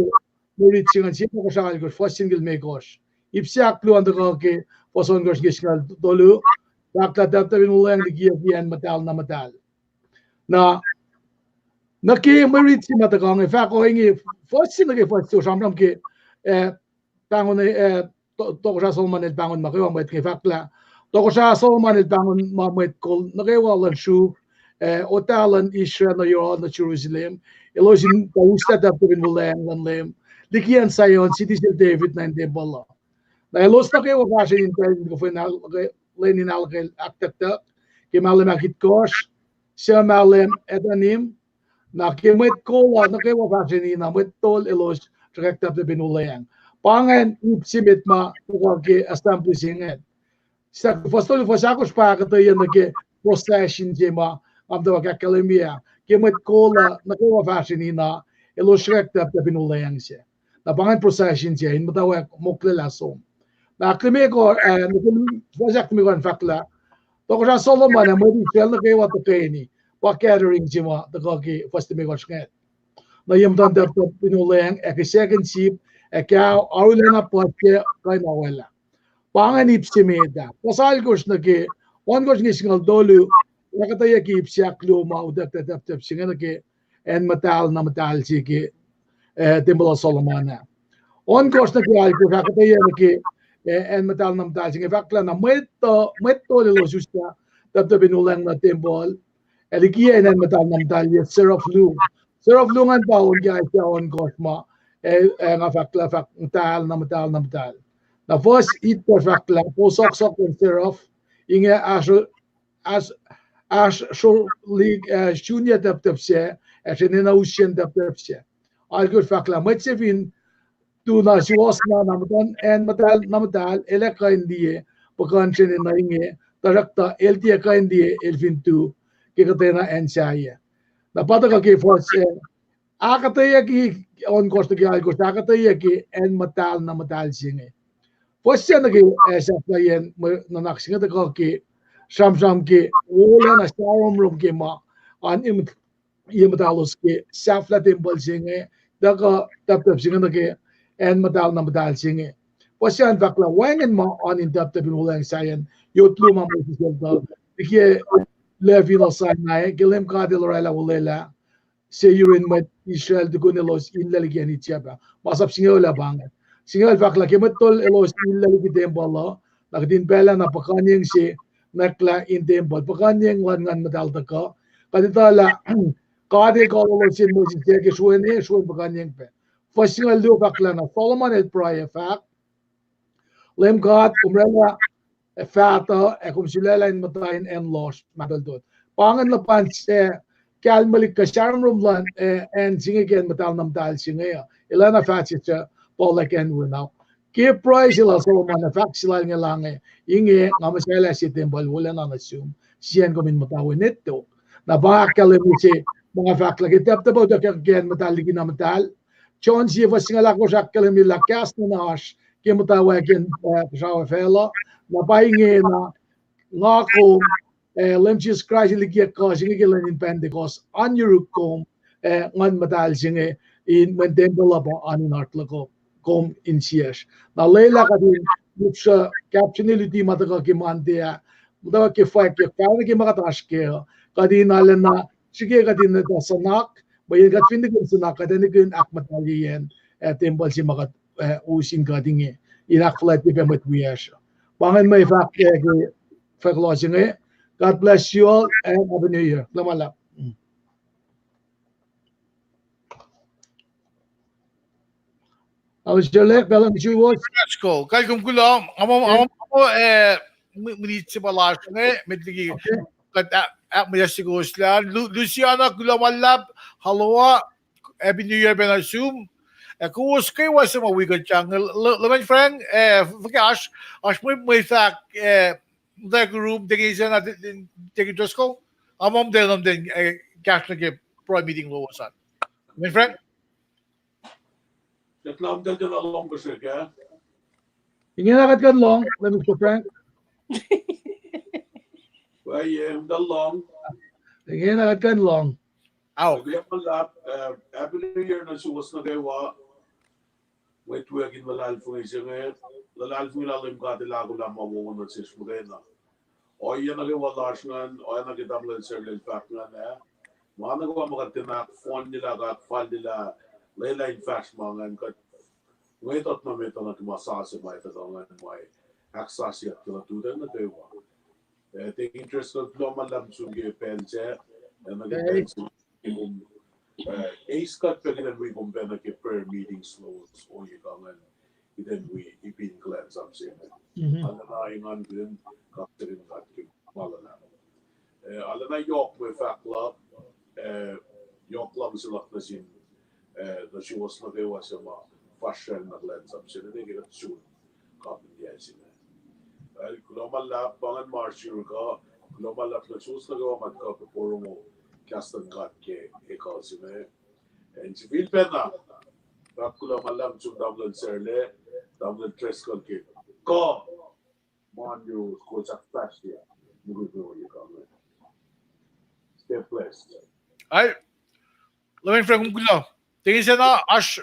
murit singa siya ko sa algos first single megos. Ipsiak lu antaga ke poson gos gisngal dolu. Fakla dabdabin ulang di giyan matal na matal. Na naki murit si matagang fa ko ingi first single first so samram ke bangun Tokosra Solomon el bangun makiwa met ke fakla. Tokosra Solomon el bangun met kol nakiwa lan shu otalan Israel na yo na Jerusalem. Elosin pausta tapin bulang lan lem. Likian sayon city של David na inte balla. Na elos na kayo kasi intel ko final lenin alkel aktak ke malem akit kosh siya malem etanim na kemet kola na kayo kasi ni na met tol elos direct up the binulayang. Pangan ipsimit ma ke establishing sa fastol fasakos pa katayan na ke procession jema amda ka kalemia kemet kola na kayo kasi ni na elos direct up the binulayang siya. Na pangan procession siya in matawa moklela som. Na kami ko wajak kami ko fakla. Tokosra Solomon na madi fel na kayo at ni pa catering jema the kaki first me ko sket. Na yam dan da binulayang ek second ship ek aulena patke kay nawala. Panganip si meda. Pasal ko na ke on ko ngisngal dolu nakataya ki ipsiak luma udak tap singa na ke en matal na matal si ke Temple Solomon na. On ko na ke ay ko nakataya na ke en matal na matal singa fakla na metto lo susta tap binulang na temple. Elikia en matal na matal seraf lu. Seraf lu ngan baon guys ya on ko ma nga fakla fak matal na matal na matal. Na first it ko fakla po sok en seraf inge as so league junior tap se na usien tap se. Al ko fakla matsevin tu na siwas na namatan en matal eleka indie pakanchen na inge tarakta eltia ka indie elfintu ke katena en saya. Na pataka ke first akataya ki on costa ke algo akataya ki en matal na matal singe. First na ke sa playen na naksinga ta ke samsam ke wala na sharom rom ke ma an imatalos ke safla temple singe daga tap singe na ke en matal na matal singe. Pasyan fakla wangen ma on in tap binulang sayan yotlu ma mo siya ke levi na sanay gilem ka de lorela wulela se yurin met Israel de gunelos in laligyan ni tiaba masap singe wala banget singe fakla ke matol elos in laligyan balla nakdin bela na pakanyeng si nakla in temple pakanyeng langan matal ta ka kaditala kade ko lo sin mo si ke suene suene pakanyeng pe Fasingal do fakla na Solomon el prayer fact. Lem God umrela fata silela in matayin en lost madal dot. Pangan la pan se kalmalik ka sharam rumlan and sing again matal namdal singaya. Ilana fatsi sa polak en now. Ke praise ila Solomon na fact sila nga lange. Inge ngamasela si tembal wala na assume. Siyan ko min matawin nito. Na bakal si mga fact lagi tap tapo da again matal ligi na matal. John si vasingala ko sa kalamila kas na nash kimutawakin sa fela na pahingi na ngako lemchis Christ ligia ko singi gilan in Pentecost anyurukom ngan matal singi in when temple ba anin artla ko kom in sias na lela ka din sa captionality mataka ki mandia mutawa ki fight ki kaya ki makatash ke kadin alan na sige kadin na sanak bayan kat findigin sa nakadanikin akmataliyan temple si makat usin kadingi inak flat di pemet wiyasha. Pangan may fact for closing God bless you all and have a new year. Lamalap. I was your leg, Bella, you was. Let's go. Kay kung gulo, amo minit si balas medligi kat may sigos la Luciana gulamalap halawa every new year ben assume kung was kay was mo wigan chang laman friend vakash as may tak the group dingin sa natin dingin just ko amom din cash na ke pro meeting lo wasan my friend Dat nam dat er al lang gezegd, hè? Ingin na kat long, let me go Frank. Well, the long. Tingin na kan long. Aw. Happy New Year na suwas na kayo wa. Wait tuwagin malalfong isang lalfong ilalim ka tilago lang mawawang at sis mo kayo na. O yan na kayo walash nga, o yan na kitamlan sir lilfak nga na. Mga nagawa makatinak, phone nila, file nila, layline fax mga nga. Ngayon at na mito na tumasasa ba ito nga may access yat kila tudan na kayo wa. Take interest ko ploma lam sungi pense, na nag-pense yung ace cut pa rin we kumpena ke prayer meeting slows o yikangan then we ipin cleanse up siya. Ala na ingan din kapterin kat ke malala. Ala na yok with fact club yok lang sila na sin na she was na kayo sa mga fashion na cleanse up siya. Hindi kita soon kapin diya sila. Kalau malap bangan marshal ka, kalau malap na sus na gawa mat ka puro mo kastan kat ke ikaw sila. And si Philpen na, kalau malap sum double serle, double tres ka ke ko man you ko sa flash dia, mugo you ka. Stay blessed. Ay, lamin fra kung gulo. Tingin siya na ash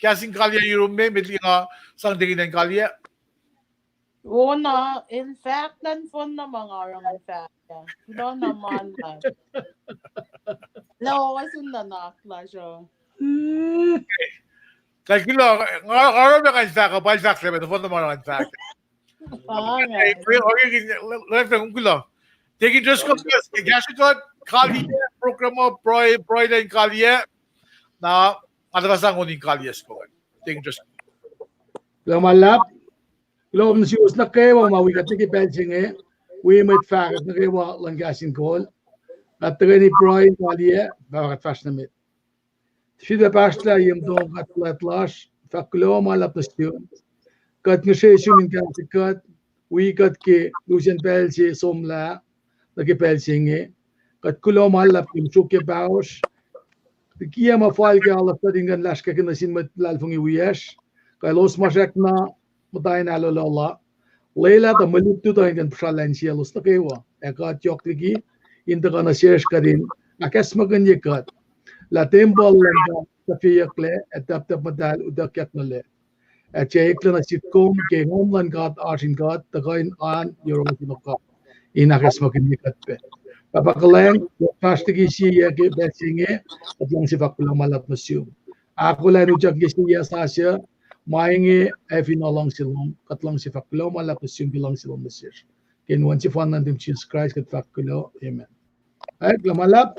kasing kalya yung may medli nga sang tingin ng kalya. Una, in fact, dan fun na mga orang in fact. No naman na. No, wasun na nakla siya. Kaya gulo, ngayon na kayo sa kapal sa akin, ito naman ang fact. Alright. Lamin fra kung gulo. Tingin Diyos ko, kaya siya kalya, programa, proy na yung kalya, na adrasang uning kalya ko. Tingin Diyos ko. Lamalap. Lom si us na kayo mawi ka tiki pensinge. We might fact na kayo lang gasin call. At ni Brian Kalia, bakat fast na mit. Sida pasta yung dong kat flat lash. Faklo malap na siyo. Kat nga siya sumin ka kat. We kat ki Lucian Pelsi somla. Naki pensinge. Kat kulo malap yung suke baos. Kiya mafal ka alap na dingan lash ka kinasin mat lalfong iwiyash. Kaya los masak na matayin na lola. Leila ta malipto tayo kan pralan siya los na kayo. Eka chokligi inta ka na shares ka din. Akas maganya kat. La tembol lang ka sa fiyakle at tap madal udakyat na le. At siya ikla na sitcom kay homeland kat asin kat tagayin an yorong sinoka. Inakas maganya kat pe. Papakalang pastigi siya ke besinge at yung Sifac lang malap na siyo. Ako lang ujak siya sa siya. Maingi efin along silong katlang Sifac lo malapos yung bilang silong mesir. Kinuan si Juan nandim Jesus Christ kat fakulo. Amen. Ay, lamalap.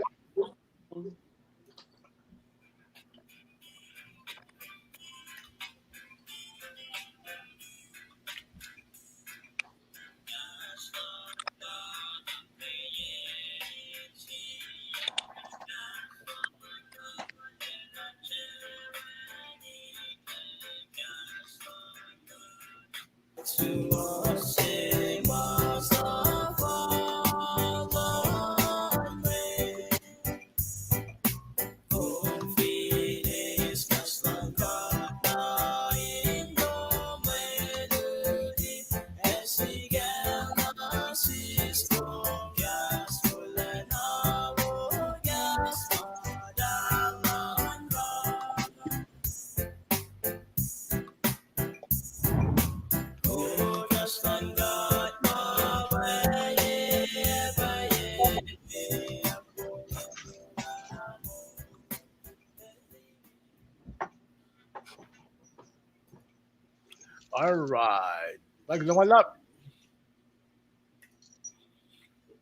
Alright. Like lumalap.